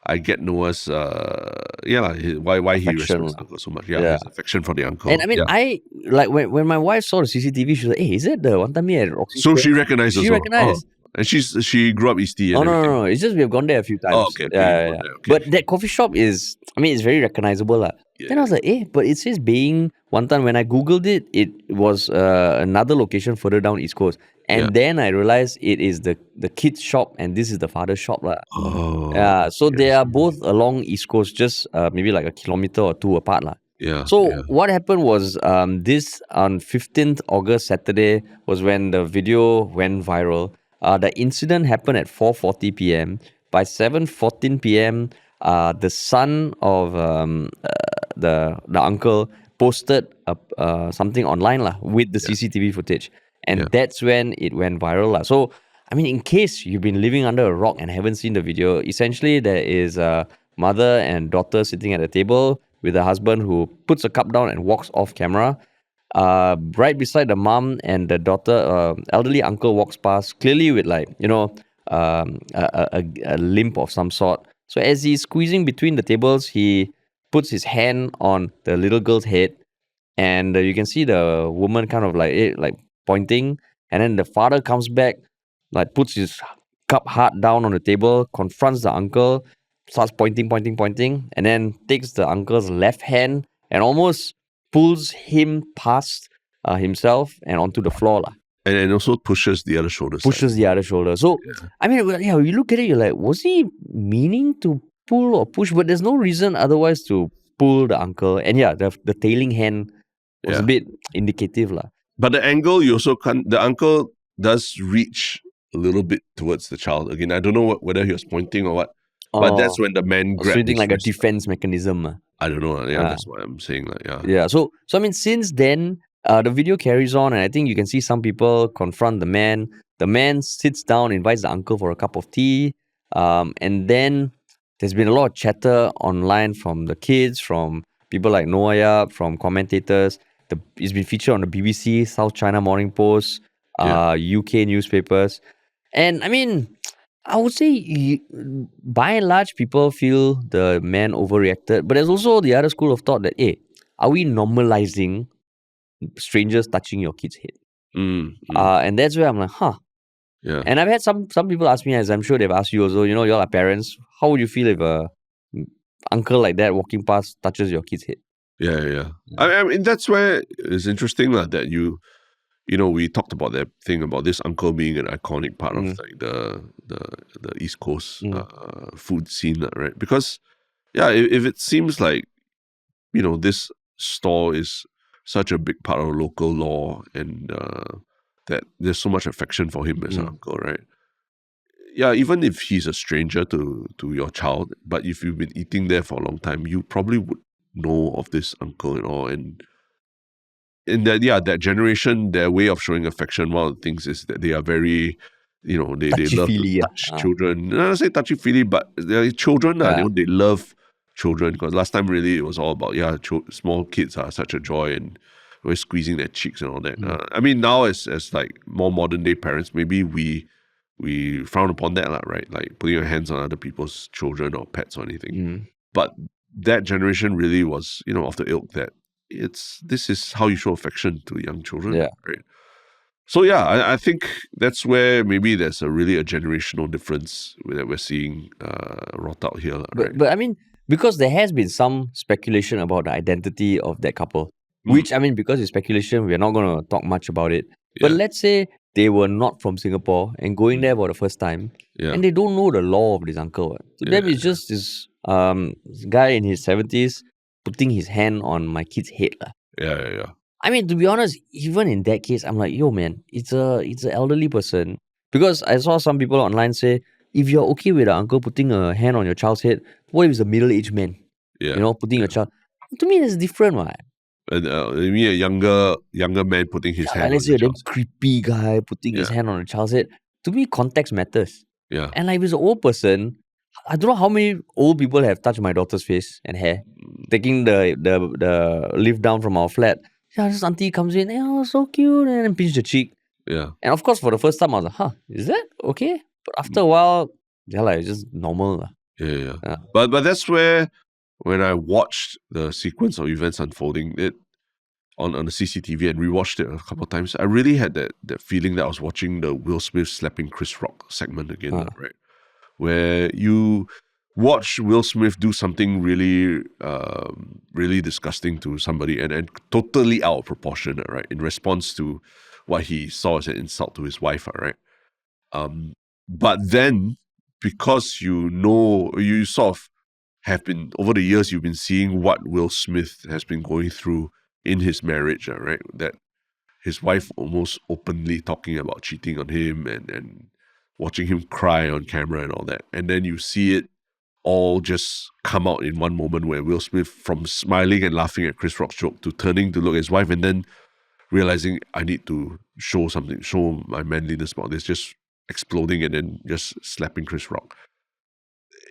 I get Noah's, why he respects the uncle so much. His affection for the uncle.
And I mean, I like when my wife saw the CCTV, she was like, hey, is it the Wanton Mee at Roxy Square?
So she recognized
She recognized.
And she grew up Eastie.
No. It's just we have gone there a few times.
Oh, okay. Okay.
But that coffee shop is, I mean, it's very recognizable. Then I was like, but it says Beiying Wanton. When I Googled it, it was another location further down East Coast. And then I realized it is the kid's shop and this is the father's shop. So they are both along East Coast, just maybe like a kilometer or two apart. What happened was this on 15th August, Saturday, was when the video went viral. The incident happened at 4:40 p.m. By 7:14 p.m., the son of the uncle posted something online with the CCTV footage. And that's when it went viral. So, I mean, in case you've been living under a rock and haven't seen the video, essentially there is a mother and daughter sitting at a table with a husband who puts a cup down and walks off camera. Right beside the mom and the daughter, elderly uncle walks past, clearly with a limp of some sort. So as he's squeezing between the tables, he puts his hand on the little girl's head, and you can see the woman kind of like pointing, and then the father comes back, puts his cup hard down on the table, confronts the uncle, starts pointing, and then takes the uncle's left hand and almost pulls him past himself and onto the floor.
And also pushes the other shoulder.
So, I mean, you look at it, you're like, was he meaning to pull or push? But there's no reason otherwise to pull the uncle. And the tailing hand was a bit indicative.
But the angle, you also can't, the uncle does reach a little bit towards the child. Again, I don't know whether he was pointing or what. But that's when the man grabbed
like a defense mechanism.
I don't know. Yeah, that's what I'm saying. Like, yeah.
Yeah. So I mean, since then, the video carries on, and I think you can see some people confront the man. The man sits down, invites the uncle for a cup of tea, and then there's been a lot of chatter online from the kids, from people like 𝘨𝘚𝘃, from commentators. It's been featured on the BBC, South China Morning Post, UK newspapers, and I mean, I would say by and large, people feel the man overreacted. But there's also the other school of thought that, hey, are we normalizing strangers touching your kid's head? And that's where I'm like, huh.
Yeah.
And I've had some people ask me, as I'm sure they've asked you also, you all are parents. How would you feel if a uncle like that walking past touches your kid's head?
Yeah. I mean, that's where it's interesting that we talked about that thing about this uncle being an iconic part of like the East Coast food scene, right? Because if it seems like this store is such a big part of local law and that there's so much affection for him as an uncle, right? Yeah, even if he's a stranger to your child, but if you've been eating there for a long time, you probably would know of this uncle and all. And in that generation, their way of showing affection, one of the things is that they are very, they love to touch children. I don't say touchy-feely, but they're children. They love children, because last time really it was all about, small kids are such a joy and always squeezing their cheeks and all that. I mean, now as like more modern day parents, maybe we frown upon that, right? Like putting your hands on other people's children or pets or anything. But that generation really was, of the ilk that this is how you show affection to young children, right? So I think that's where maybe there's a generational difference that we're seeing wrought out here, right?
But I mean, because there has been some speculation about the identity of that couple, which, I mean, because it's speculation, we're not going to talk much about it. But let's say they were not from Singapore and going there for the first time, and they don't know the law of this uncle. To them, it's just this guy in his 70s putting his hand on my kid's head.
Yeah.
I mean, to be honest, even in that case, I'm like, yo, man, it's an elderly person. Because I saw some people online say, if you're okay with an uncle putting a hand on your child's head, what if it's a middle-aged man? Putting your child. To me, it's different, right?
And you mean a younger man putting his hand on
let's say a
child's
creepy guy putting his hand on a child's head. To me, context matters.
Yeah.
And like if it's an old person, I don't know how many old people have touched my daughter's face and hair, taking the lift down from our flat. Yeah, this auntie comes in, so cute, and then pinch the cheek.
Yeah.
And of course, for the first time, I was like, is that okay? But after a while, it's just normal.
Yeah. But that's where, when I watched the sequence of events unfolding it on the CCTV and rewatched it a couple of times, I really had that feeling that I was watching the Will Smith slapping Chris Rock segment again, right? Where you watch Will Smith do something really, really disgusting to somebody and totally out of proportion, right? In response to what he saw as an insult to his wife, right? But then, because you sort of have been, over the years, you've been seeing what Will Smith has been going through in his marriage, right? That his wife almost openly talking about cheating on him and watching him cry on camera and all that. And then you see it all just come out in one moment where Will Smith, from smiling and laughing at Chris Rock's joke to turning to look at his wife and then realizing, I need to show my manliness about this, just exploding and then just slapping Chris Rock.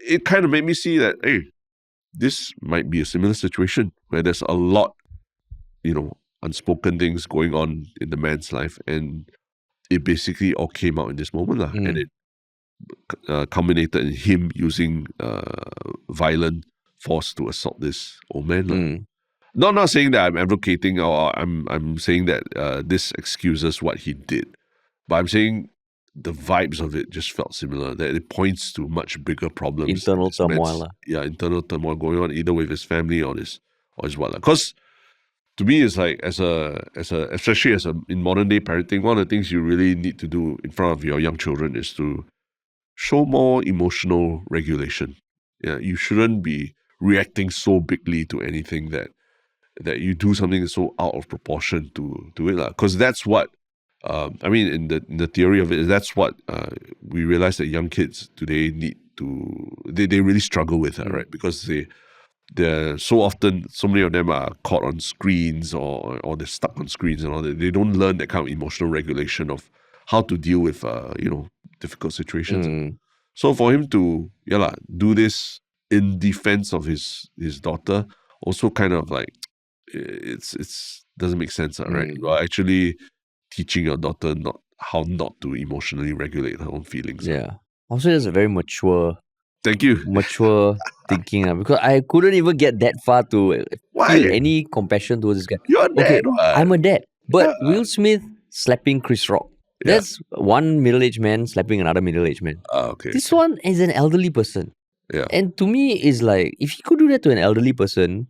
It kind of made me see that, hey, this might be a similar situation where there's a lot, unspoken things going on in the man's life, and it basically all came out in this moment, and it culminated in him using violent force to assault this old man. Not saying that I'm advocating or I'm saying that this excuses what he did, but I'm saying the vibes of it just felt similar, that it points to much bigger problems.
Internal turmoil.
Internal turmoil going on either with his family or his what. Because to me, it's like especially in modern day parenting, one of the things you really need to do in front of your young children is to show more emotional regulation. Yeah, you shouldn't be reacting so bigly to anything that you do something that's so out of proportion to it, because that's what in the theory of it, that's what we realize that young kids today need to, they really struggle with, right? Because they're so often, so many of them are caught on screens or they're stuck on screens and all that. They don't learn that kind of emotional regulation of how to deal with, difficult situations. So for him to, do this in defense of his daughter, also kind of like, it's doesn't make sense, right? You are actually teaching your daughter how not to emotionally regulate her own feelings.
Yeah. Also, that's a very mature
Thank you.
thinking, because I couldn't even get that far to feel any compassion towards this guy.
You're a dad.
I'm a dad. But Will Smith slapping Chris Rock, that's one middle-aged man slapping another middle-aged man.
Okay.
This one is an elderly person.
Yeah.
And to me, it's like, if he could do that to an elderly person,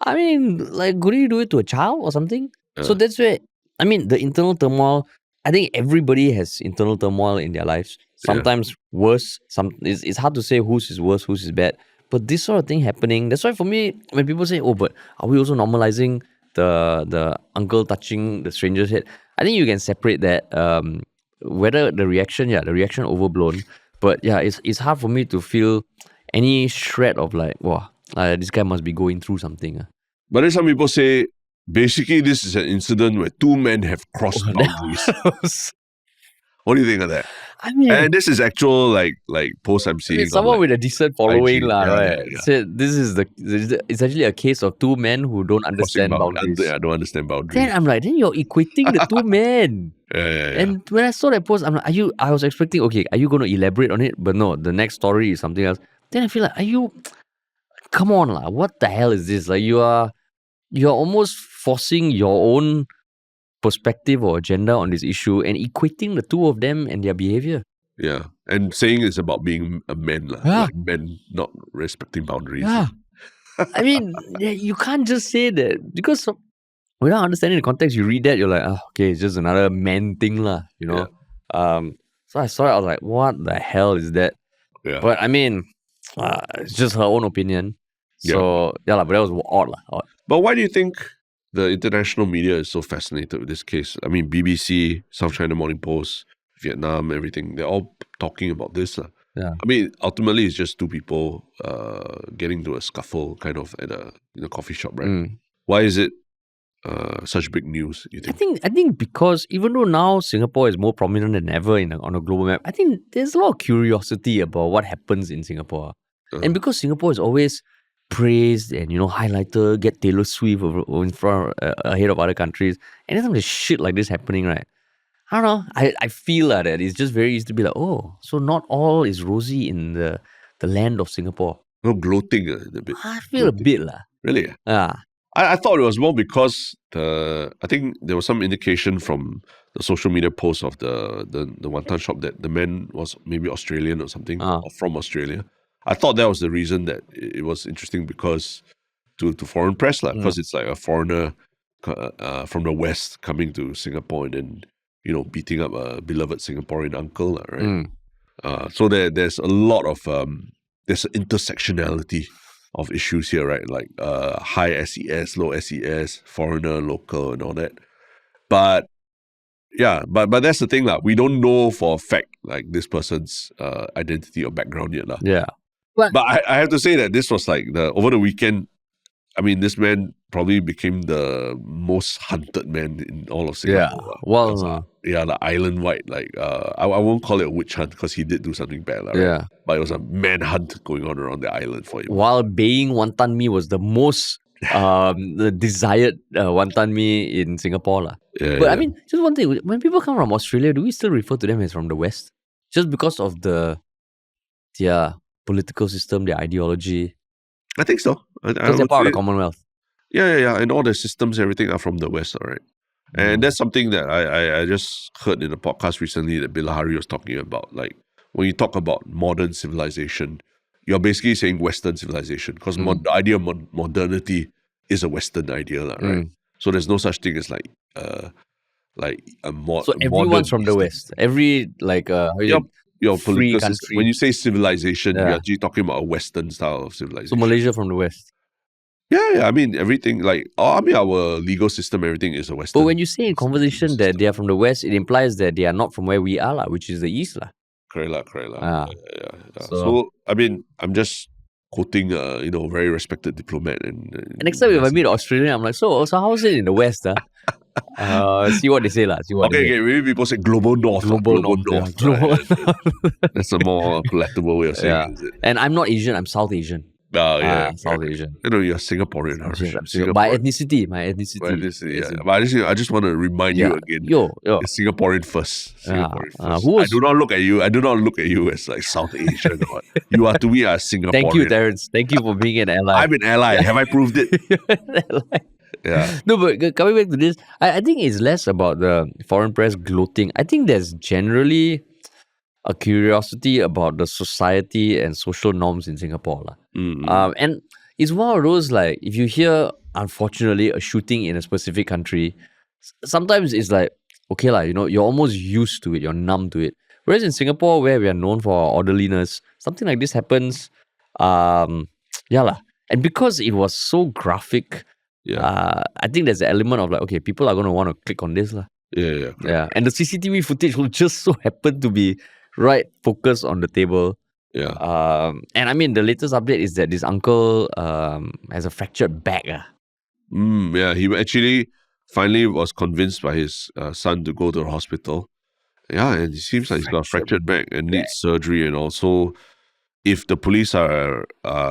I mean, like, could he do it to a child or something? So that's where, I mean, the internal turmoil, I think everybody has internal turmoil in their lives. Sometimes worse. It's hard to say whose is worse, whose is bad. But this sort of thing happening, that's why for me, when people say, oh, but are we also normalizing the uncle touching the stranger's head? I think you can separate that. Whether the reaction overblown. But yeah, it's hard for me to feel any shred of like, wow, this guy must be going through something.
But then some people say, basically, this is an incident where two men have crossed boundaries. What do you think of that?
I mean,
and this is actual like post I'm seeing.
Someone with a decent following, right?
Yeah.
So this is it's actually a case of two men who don't understand boundaries.
I don't understand boundaries.
Then I'm like, then you're equating the two men.
Yeah.
And when I saw that post, I'm like, I was expecting, okay, are you going to elaborate on it? But no, the next story is something else. Then I feel like, come on lah, what the hell is this? Like you're almost forcing your own perspective or agenda on this issue and equating the two of them and their behavior.
Yeah. And saying it's about being a man. Like men not respecting boundaries.
Yeah. I mean, you can't just say that because without understanding the context, you read that, you're like, okay, it's just another man thing lah, So I saw it, I was like, what the hell is that?
Yeah.
But I mean, it's just her own opinion. So, but that was odd.
But why do you think the international media is so fascinated with this case? I mean, BBC, South China Morning Post, Vietnam, everything, they're all talking about this.
Yeah.
I mean, ultimately, it's just two people getting to a scuffle kind of in a coffee shop, right? Why is it such big news, you think?
I think because even though now Singapore is more prominent than ever on a global map, I think there's a lot of curiosity about what happens in Singapore. And because Singapore is always praised and, highlighted, get Taylor Swift in front ahead of other countries, and then some shit like this happening, right? I don't know. I feel that it's just very easy to be like, oh, so not all is rosy in the land of Singapore.
No, gloating a bit.
I feel gloating. A bit lah.
Really?
Yeah.
I thought it was more because I think there was some indication from the social media post of the Wanton shop that the man was maybe Australian or something, or from Australia. I thought that was the reason that it was interesting because to foreign press, because it's like a foreigner from the West coming to Singapore and then, beating up a beloved Singaporean uncle, right? So there's a lot of, there's intersectionality of issues here, right? Like high SES, low SES, foreigner, local, and all that. But yeah, but that's the thing, we don't know for a fact like this person's identity or background yet.
Yeah.
But I have to say that this was like over the weekend, I mean, this man probably became the most hunted man in all of Singapore.
Yeah. Well,
the island-wide, I won't call it a witch hunt because he did do something bad, right?
Yeah.
But it was a manhunt going on around the island for him.
While baying Wanton Mee was the most the desired Wanton Mee in Singapore. I mean, just one thing, when people come from Australia, do we still refer to them as from the West? Just because of their political system, their ideology?
I think so.
Because they're part of the Commonwealth.
Yeah. And all the systems, everything are from the West, all right? And that's something that I just heard in a podcast recently that 𝘨𝘪𝘵 was talking about. Like, when you talk about modern civilization, you're basically saying Western civilization because the idea of modernity is a Western idea, right? So there's no such thing as like a
So everyone's from the West. Every
your
free
political
country.
system. When you say civilization, you're actually talking about a Western style of civilization.
So Malaysia from the West.
Yeah. I mean, everything our legal system, everything is a Western.
But when you say in conversation that they are from the West, it implies that they are not from where we are, which is the East.
Correct.
Yeah.
So, I mean, I'm just quoting a very respected diplomat. And
next time if I meet an Australian, I'm like, so how's it in the West? See what they say lah. See what they say.
Okay, maybe people say global north.
Global north.
North.
Global
That's a more palatable way of saying
Yeah.
it, is it?
And I'm not Asian, I'm South Asian. South Asian.
You're Singaporean. Singaporean.
By ethnicity.
But I just want to remind you again. It's Singaporean first. Singaporean first. I do not look at you as like South Asian. You are to me a Singaporean.
Thank you, Terence. Thank you for being an ally.
I'm an ally. Have I proved it?
You're an ally.
Yeah.
No, but coming back to this, I think it's less about the foreign press gloating. I think there's generally a curiosity about the society and social norms in Singapore. And it's one of those, like, if you hear, unfortunately, a shooting in a specific country, sometimes it's like, okay, you're almost used to it, you're numb to it. Whereas in Singapore, where we are known for our orderliness, something like this happens, And because it was so graphic, I think there's an element of like, okay, people are going to want to click on this.
Yeah.
And the CCTV footage will just so happen to be right focused on the table. And I mean, the latest update is that this uncle has a fractured back.
He actually finally was convinced by his son to go to the hospital. Yeah, and it seems like he's got a fractured back and needs surgery. And also, if the police are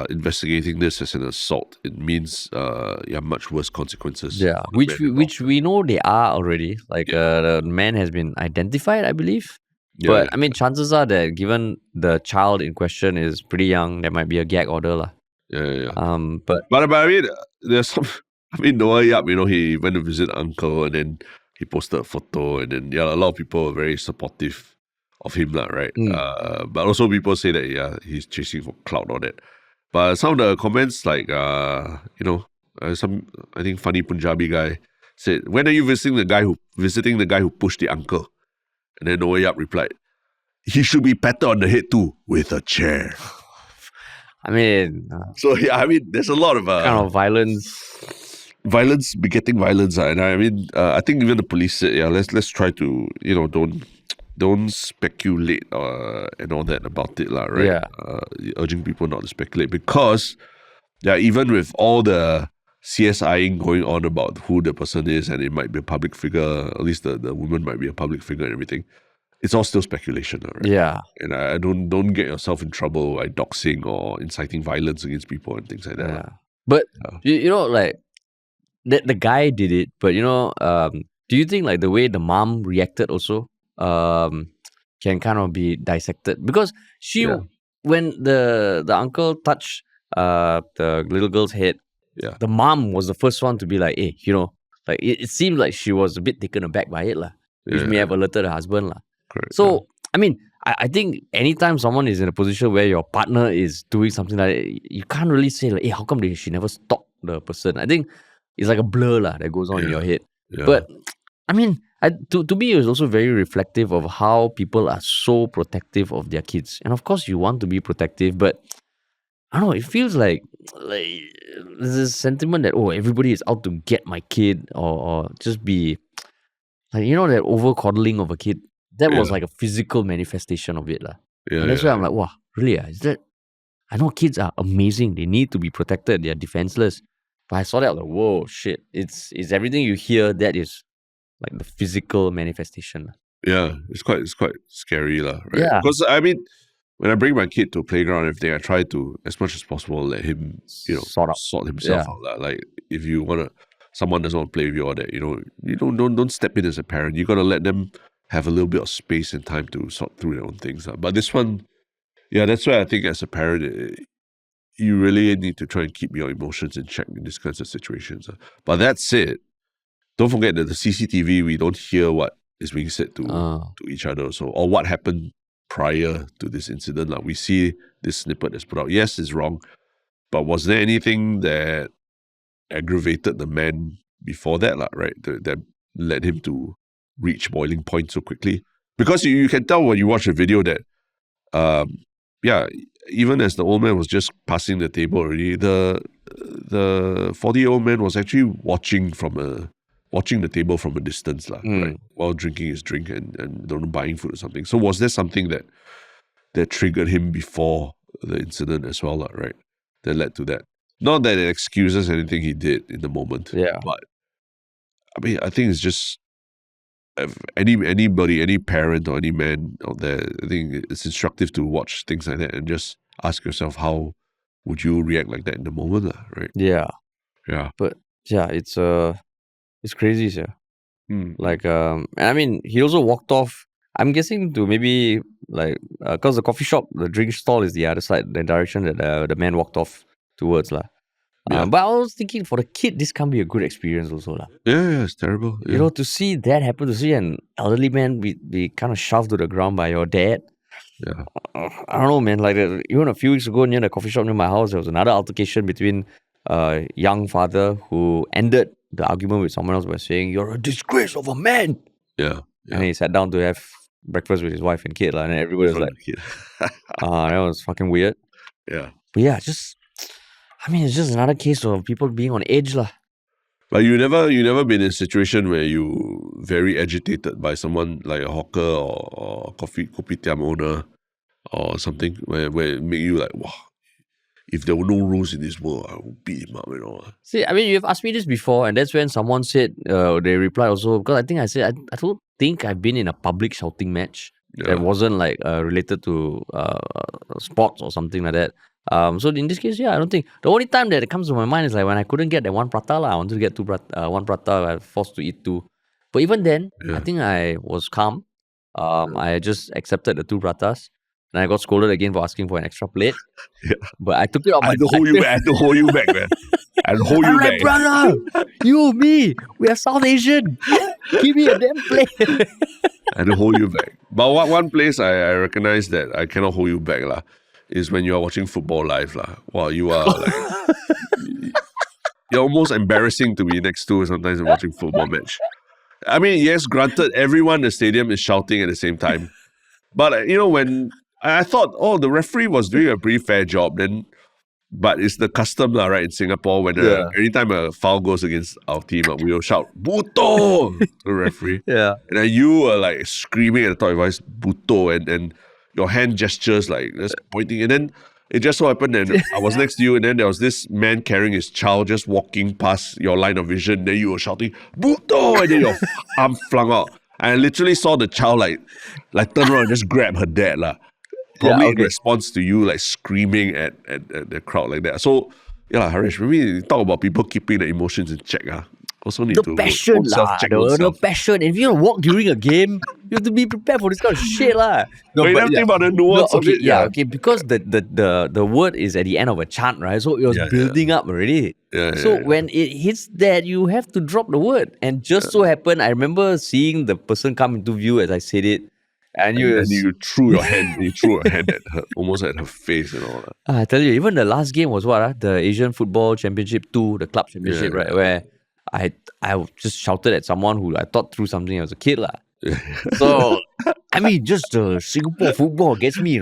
investigating this as an assault, it means much worse consequences.
Yeah, which we know they are already. Like the man has been identified, I believe. But I mean, chances are that given the child in question is pretty young, there might be a gag order. But
I mean, there's some. I mean, 𝘗𝘳𝘗𝘵, he went to visit uncle and then he posted a photo, and then a lot of people are very supportive of him, right? But also people say that he's chasing for clout or that. But some of the comments, like some I think funny Punjabi guy said, "When are you visiting the guy who pushed the uncle?" And then 𝘗𝘳𝘗𝘗 replied, "He should be patted on the head too with a chair."
I mean,
there's a lot of
kind of
violence begetting violence, and I mean, I think even the police said, let's try to don't speculate and all that about it, right? Urging people not to speculate, because even with all the CSIing going on about who the person is, and it might be a public figure, at least the woman might be a public figure and everything, it's all still speculation, right?
Yeah.
And I don't get yourself in trouble by doxing or inciting violence against people and things like that.
Yeah. But like the guy did it, but do you think like the way the mom reacted also can kind of be dissected? Because when the uncle touched the little girl's head, the mom was the first one to be like, hey, like it seemed like she was a bit taken aback by it, which may have alerted her husband.
Correct.
So, I mean, I think anytime someone is in a position where your partner is doing something like that, you can't really say like, hey, how come she never stopped the person? I think it's like a blur that goes on in your head. But I mean, to me, it was also very reflective of how people are so protective of their kids. And of course, you want to be protective, but I don't know, it feels like there's this sentiment that, everybody is out to get my kid, or just be like, that over coddling of a kid. That was like a physical manifestation of it. And that's why I'm like, wow, really? Is that? I know kids are amazing. They need to be protected. They are defenseless. But I saw that, I was like, whoa, shit. It's everything you hear that is like the physical manifestation.
Yeah, it's quite scary, right?
Yeah.
Because I mean, when I bring my kid to a playground and everything, I try to, as much as possible, let him, sort himself out. Like if someone doesn't want to play with you or that, you don't step in as a parent. You gotta let them have a little bit of space and time to sort through their own things. But this one, that's why I think as a parent, you really need to try and keep your emotions in check in these kinds of situations. But that said, don't forget that the CCTV, we don't hear what is being said to each other, or what happened prior to this incident. We see this snippet that's put out. Yes, it's wrong, but was there anything that aggravated the man before that, right? That led him to reach boiling point so quickly? Because you can tell when you watch the video that, even as the old man was just passing the table already, the 40-year-old man was actually watching the table from a distance, right? While drinking his drink and buying food or something. So was there something that triggered him before the incident as well, right? that led to that. Not that it excuses anything he did in the moment.
Yeah.
But I mean, I think it's just anybody, any parent or any man out there, I think it's instructive to watch things like that and just ask yourself, how would you react like that in the moment, right?
Yeah.
Yeah.
But yeah, it's crazy, yeah. Like, and I mean, he also walked off, I'm guessing, to maybe like, because the coffee shop, the drink stall is the other side, the direction that the man walked off towards. But I was thinking, for the kid, this can't be a good experience also.
Yeah, it's terrible. Yeah.
You know, to see that happen, to see an elderly man be kind of shoved to the ground by your dad.
Yeah.
I don't know, man. Like, even a few weeks ago near the coffee shop near my house, there was another altercation between a young father who ended the argument with someone else by saying, "You're a disgrace of a man."
Yeah.
And he sat down to have breakfast with his wife and kid, and everybody was like, that was fucking weird.
Yeah.
But yeah, it's just another case of people being on edge.
But you never been in a situation where you very agitated by someone like a hawker or kopitiam owner or something where it make you like, wow, if there were no rules in this world, I would beat him up, you know.
See, I mean, you've asked me this before, and that's when someone said, they replied also, because I think I said, I don't think I've been in a public shouting match that wasn't like related to sports or something like that. So in this case, I don't think. The only time that it comes to my mind is like when I couldn't get that one prata. I wanted to get one prata, I was forced to eat two. But even then, I think I was calm. I just accepted the two pratas. And I got scolded again for asking for an extra plate. But I took it off my
I had to hold you back. I had to hold you back, man. I had to hold you back.
Brother, you, me, we are South Asian. Give me a damn plate.
I had to hold you back. But one place I recognize that I cannot hold you back is when you are watching football live. Wow, you are like... you're almost embarrassing to be next to sometimes in watching football match. I mean, yes, granted, everyone in the stadium is shouting at the same time. But, when... I thought, the referee was doing a pretty fair job then, but it's the custom, right, in Singapore, when anytime a foul goes against our team, we will shout, "Buto!" to the referee. And then you were like screaming at the top of your voice, "Buto!" and your hand gestures like just pointing. And then it just so happened that I was next to you, and then there was this man carrying his child just walking past your line of vision. Then you were shouting, "Buto!" and then your arm flung out. And I literally saw the child like turn around and just grab her dad. Probably in response to you like screaming at the crowd like that. So Harish, maybe talk about people keeping the emotions in check. Also need to
passion, the passion. If you're gonna walk during a game, you have to be prepared for this kind of shit,
No, but you have to think about the nuance of it.
Because the word is at the end of a chant, right? So it was building up already. When it hits that, you have to drop the word. And just so happened, I remember seeing the person come into view as I said it. And
you threw your hand, at her, almost at her face and all that.
I tell you, even the last game was what? The Asian Football Championship 2, the club championship, right? Where I just shouted at someone who I thought threw something as a kid. So, I mean, just Singapore football gets me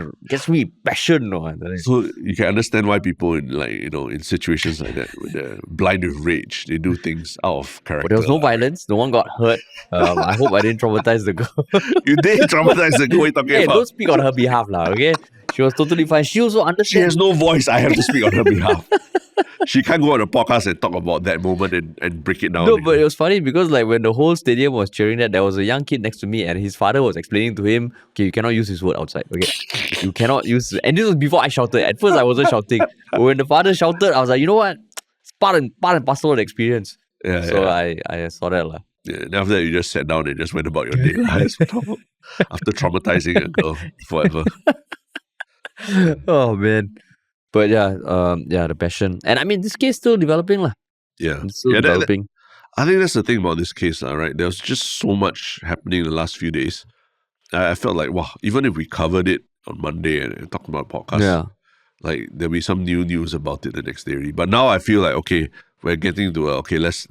passion.
So you can understand why people in situations like that, when they're blind with rage, they do things out of character.
But there was no violence. No one got hurt. I hope I didn't traumatize the girl.
You did traumatize the girl. What are you talking about?
Don't speak on her behalf, okay? She was totally fine. She also understands.
She has no voice. I have to speak on her behalf. She can't go on a podcast and talk about that moment and break it down.
No, but it was funny because when the whole stadium was cheering that, there was a young kid next to me and his father was explaining to him, okay, you cannot use this word outside. Okay, you cannot use... And this was before I shouted. At first, I wasn't shouting. But when the father shouted, I was like, you know what? It's part and parcel of the experience. I saw that.
And after that, you just sat down and just went about your day. After traumatizing a girl forever.
Oh, man. But the passion. And I mean, this case still developing. It's still developing.
I think that's the thing about this case, right? There was just so much happening in the last few days. I felt like, wow, even if we covered it on Monday and talked about podcast, like there'll be some new news about it the next day. But now I feel like, okay, we're getting to let's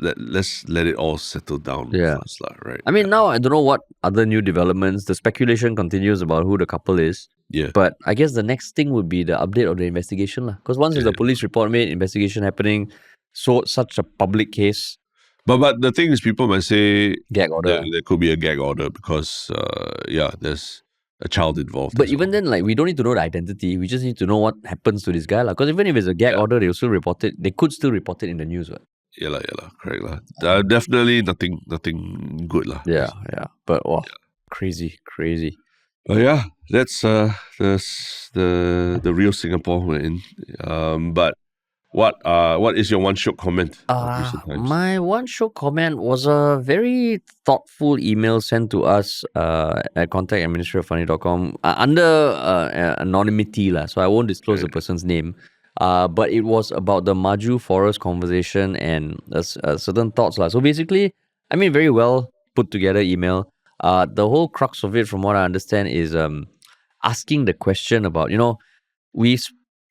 let it all settle down first, right?
I mean, now I don't know what other new developments. The speculation continues about who the couple is. But I guess the next thing would be the update of the investigation. Because once there's a police report made, investigation happening, such a public case.
But the thing is, people might say
gag order.
There could be a gag order because there's a child involved.
But
as
even
well.
then, like, we don't need to know the identity. We just need to know what happens to this guy. Because even if it's a gag order, they'll still report it. They could still report it in the news. Right?
Yeah, correct lah. Definitely nothing good lah.
Yeah. But wow, crazy.
But yeah, that's the real Singapore we're in. But what is your one Shiok comment of recent times?
My one Shiok comment was a very thoughtful email sent to us at contact@ministryoffunny.com under anonymity lah. So I won't disclose the person's name. But it was about the Maju Forest conversation and certain thoughts lah. So basically, I mean, very well put together email. The whole crux of it, from what I understand, is asking the question about,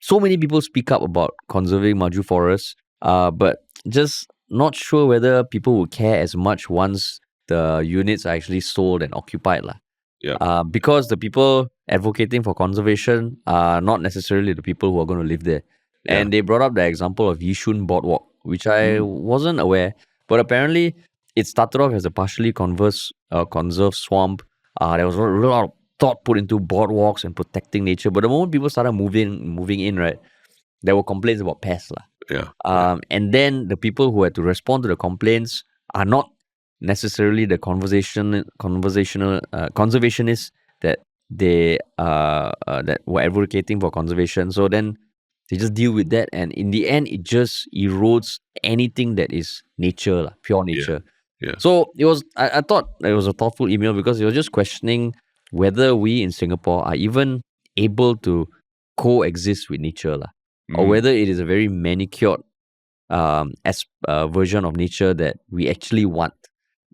so many people speak up about conserving Maju Forest, but just not sure whether people will care as much once the units are actually sold and occupied lah.
Yeah.
Because the people advocating for conservation are not necessarily the people who are going to live there.
Yeah.
And they brought up the example of Yishun Boardwalk, which I wasn't aware. But apparently, it started off as a partially conserved swamp. There was a lot of thought put into boardwalks and protecting nature. But the moment people started moving in, right, there were complaints about pests lah.
Yeah.
And then the people who had to respond to the complaints are not necessarily the conservationists that they that were advocating for conservation. So then they just deal with that, and in the end, it just erodes anything that is nature, pure nature.
Yeah.
So it was. I thought it was a thoughtful email because it was just questioning whether we in Singapore are even able to coexist with nature, or whether it is a very manicured version of nature that we actually want.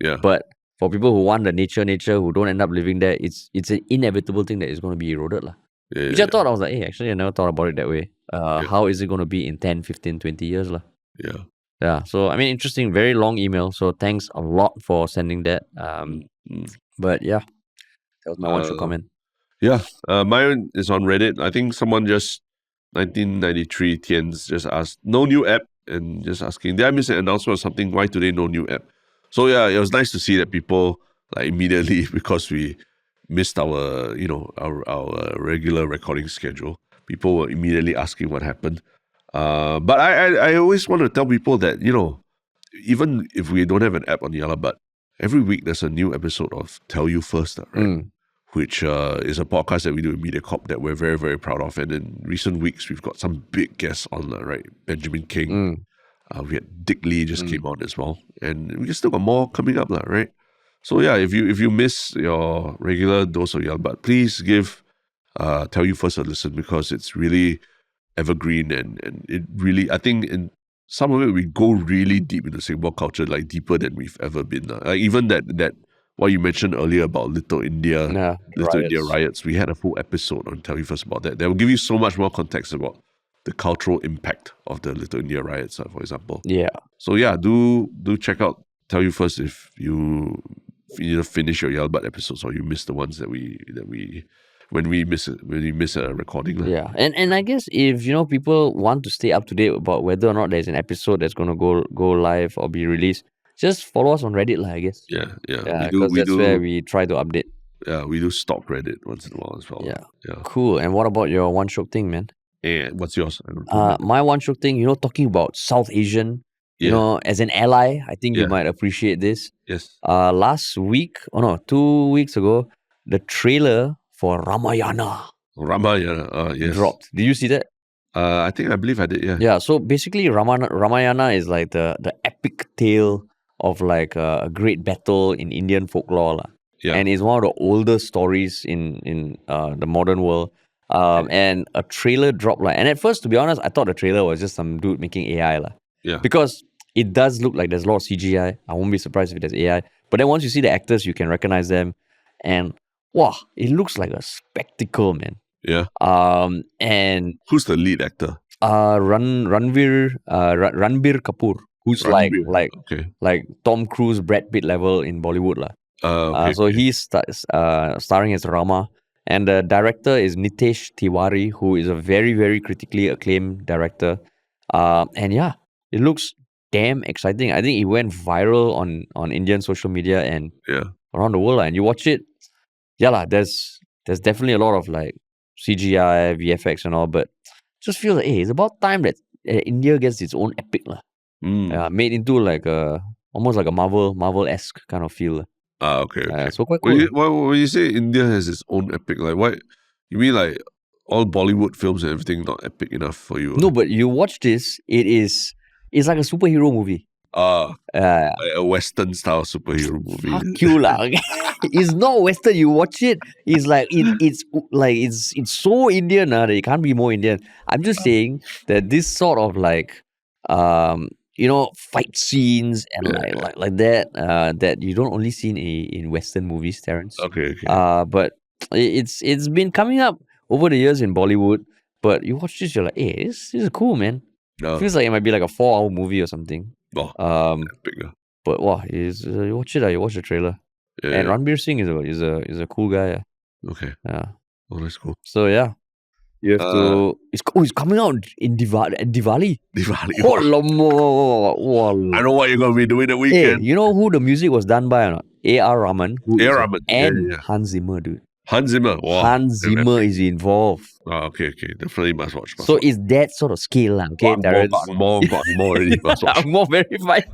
Yeah.
But for people who want the nature who don't end up living there, it's an inevitable thing that is going to be eroded lah. Which I thought, I was like, hey, actually I never thought about it that way. How is it going to be in 10, 15, 20 years lah? Yeah. So I mean, interesting, very long email. So thanks a lot for sending that. But yeah, that was my one Shiok comment.
Yeah. Mine is on Reddit. I think someone just 1993 Tians just asked, no new app, and just asking, did I miss an announcement or something? Why today no new app? So yeah, it was nice to see that people immediately, because we missed our regular recording schedule, people were immediately asking what happened. But I always want to tell people that, even if we don't have an app on 𝘗𝘳𝘵, every week there's a new episode of Tell You First, right? Which is a podcast that we do in MediaCorp that we're very, very proud of. And in recent weeks, we've got some big guests on, right? Benjamin King. We had Dick Lee just came on as well. And we still got more coming up, right? So yeah, if you miss your regular dose of 𝘗𝘳𝘵, please give Tell You First a listen, because it's really evergreen, and it really, I think in some of it we go really deep into Singapore culture, deeper than we've ever been. Even that what you mentioned earlier about Little India riots, we had a full episode on Tell You First about that. That will give you so much more context about the cultural impact of the Little India riots, for example.
Yeah.
So yeah, do check out Tell You First if you either finish your 𝘗𝘳𝘵 episodes or you miss the ones that we when we miss a recording.
Yeah. And I guess if people want to stay up to date about whether or not there's an episode that's going to go live or be released, just follow us on Reddit I guess.
Yeah.
Because that's where we try to update.
Yeah, we do stalk Reddit once in a while as well.
Yeah. Cool. And what about your one Shiok Thing, man?
And what's yours?
My one Shiok Thing, talking about South Asian, as an ally, I think you might appreciate this.
Yes.
Last week, 2 weeks ago, the trailer for Ramayana
yes.
dropped. Did you see that?
I believe I did, yeah.
Yeah, so basically Ramayana is like the epic tale of a great battle in Indian folklore.
Yeah.
And it's one of the oldest stories in the modern world. And a trailer dropped. And at first, to be honest, I thought the trailer was just some dude making AI.
Yeah.
Because it does look like there's a lot of CGI. I won't be surprised if there's AI. But then once you see the actors, you can recognize them. And wow, it looks like a spectacle, man.
Yeah.
And
who's the lead actor?
Ranbir Kapoor, who's like Tom Cruise, Brad Pitt level in Bollywood. So he's starring as Rama. And the director is Nitesh Tiwari, who is a very, very critically acclaimed director. And yeah, it looks damn exciting. I think it went viral on Indian social media and around the world. And you watch it, there's there's definitely a lot of like CGI, VFX and all, but just feel like, hey, it's about time that India gets its own epic lah. Made into like almost like a Marvel-esque kind of feel.
Okay.
So quite cool.
When you say India has its own epic, like what you mean, like all Bollywood films and everything not epic enough for you?
No, but you watch this, it's like a superhero movie.
Like a Western style superhero movie.
Fuck you lah. It's not Western. You watch it, it's like it's so Indian that it can't be more Indian. I'm just saying that this sort of like fight scenes and like that that you don't only see in Western movies, Terrence.
Okay.
But it's been coming up over the years in Bollywood. But you watch this, you're like, hey, this is cool, man. Feels like it might be like a 4-hour movie or something.
Epic.
But wow, you watch it, you watch the trailer. And Ranbir Singh is a cool guy.
Okay.
Yeah.
Oh, that's cool.
So yeah. You have to. It's coming out in Diwali.
Diwali. I know what you're gonna be doing the weekend.
Hey, you know who the music was done by or not? A.R. Rahman.
Rahman.
And Hans Zimmer, dude.
Hans Zimmer. Wow.
Hans Zimmer is involved.
Okay. Definitely must watch.
So it's that sort of scale, okay, Terrence?
More already. Must watch.
More verified.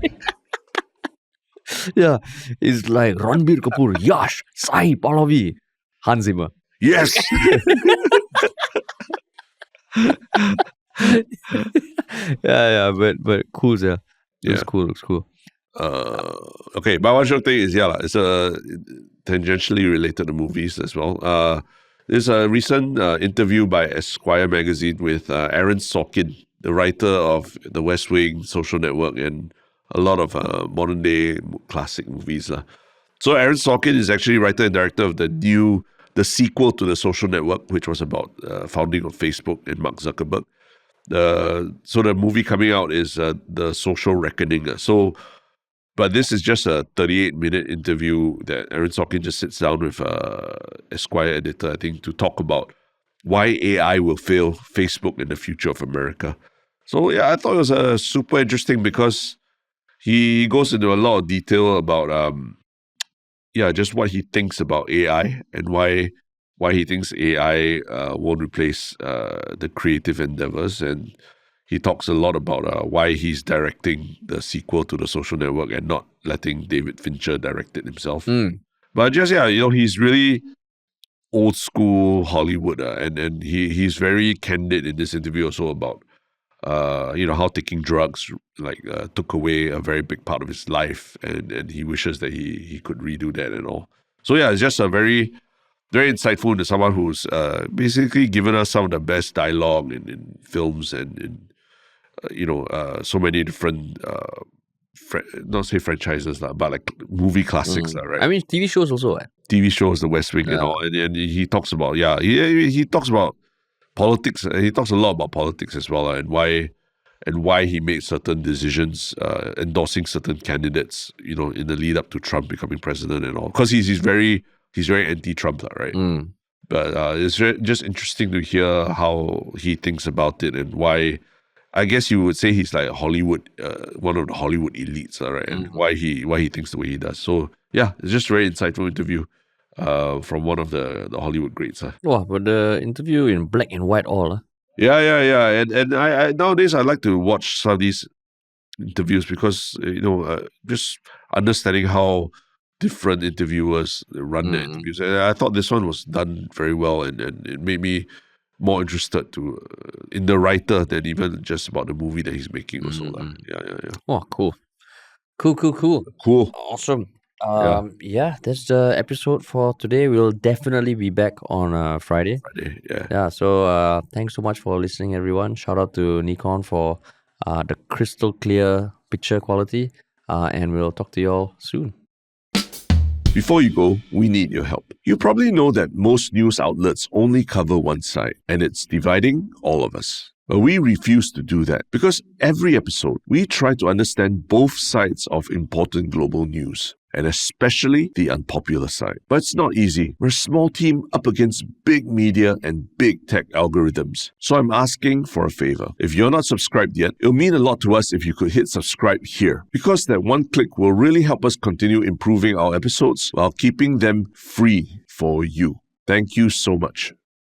Yeah, it's like Ranbir Kapoor, Yash, Sai, Pallavi, Hans Zimmer.
Yes.
but cool, yeah. Looks cool.
Okay, but One Shiok Thing is it's tangentially related to movies as well. There's a recent interview by Esquire magazine with Aaron Sorkin, the writer of The West Wing, Social Network, and a lot of modern day classic movies. So Aaron Sorkin is actually writer and director of the sequel to The Social Network, which was about founding of Facebook and Mark Zuckerberg. So the movie coming out is The Social Reckoning. But this is just a 38-minute interview that Aaron Sorkin just sits down with Esquire editor, I think, to talk about why AI will fail Facebook and the future of America. So yeah, I thought it was super interesting because he goes into a lot of detail about just what he thinks about AI and why he thinks AI won't replace the creative endeavors. And he talks a lot about why he's directing the sequel to The Social Network and not letting David Fincher direct it himself. But just, he's really old school Hollywood. And he's very candid in this interview also about, how taking drugs took away a very big part of his life. And he wishes that he could redo that and all. So yeah, it's just a very, very insightful into someone who's basically given us some of the best dialogue in films and in so many different, not say franchises, but like movie classics, right?
I mean, TV shows also.
TV shows, The West Wing and all. And he talks about, he talks about politics. He talks a lot about politics as well, and why he made certain decisions, endorsing certain candidates, in the lead up to Trump becoming president and all. Because he's very anti-Trump, right? But it's just interesting to hear how he thinks about it and why. I guess you would say he's like Hollywood, one of the Hollywood elites, right? And why he thinks the way he does. So yeah, it's just a very insightful interview from one of the Hollywood greats.
Wow, but the interview in black and white all.
Yeah. And I nowadays I like to watch some of these interviews because just understanding how different interviewers run their interviews. And I thought this one was done very well, and it made me more interested in the writer than even just about the movie that he's making also. Yeah.
Oh, cool. Cool. Awesome. That's the episode for today. We'll definitely be back on Friday. Yeah, so thanks so much for listening, everyone. Shout out to Nikon for the crystal clear picture quality. And we'll talk to you all soon.
Before you go, we need your help. You probably know that most news outlets only cover one side, and it's dividing all of us. But we refuse to do that because every episode, we try to understand both sides of important global news, and especially the unpopular side. But it's not easy. We're a small team up against big media and big tech algorithms. So I'm asking for a favor. If you're not subscribed yet, it'll mean a lot to us if you could hit subscribe here, because that one click will really help us continue improving our episodes while keeping them free for you. Thank you so much.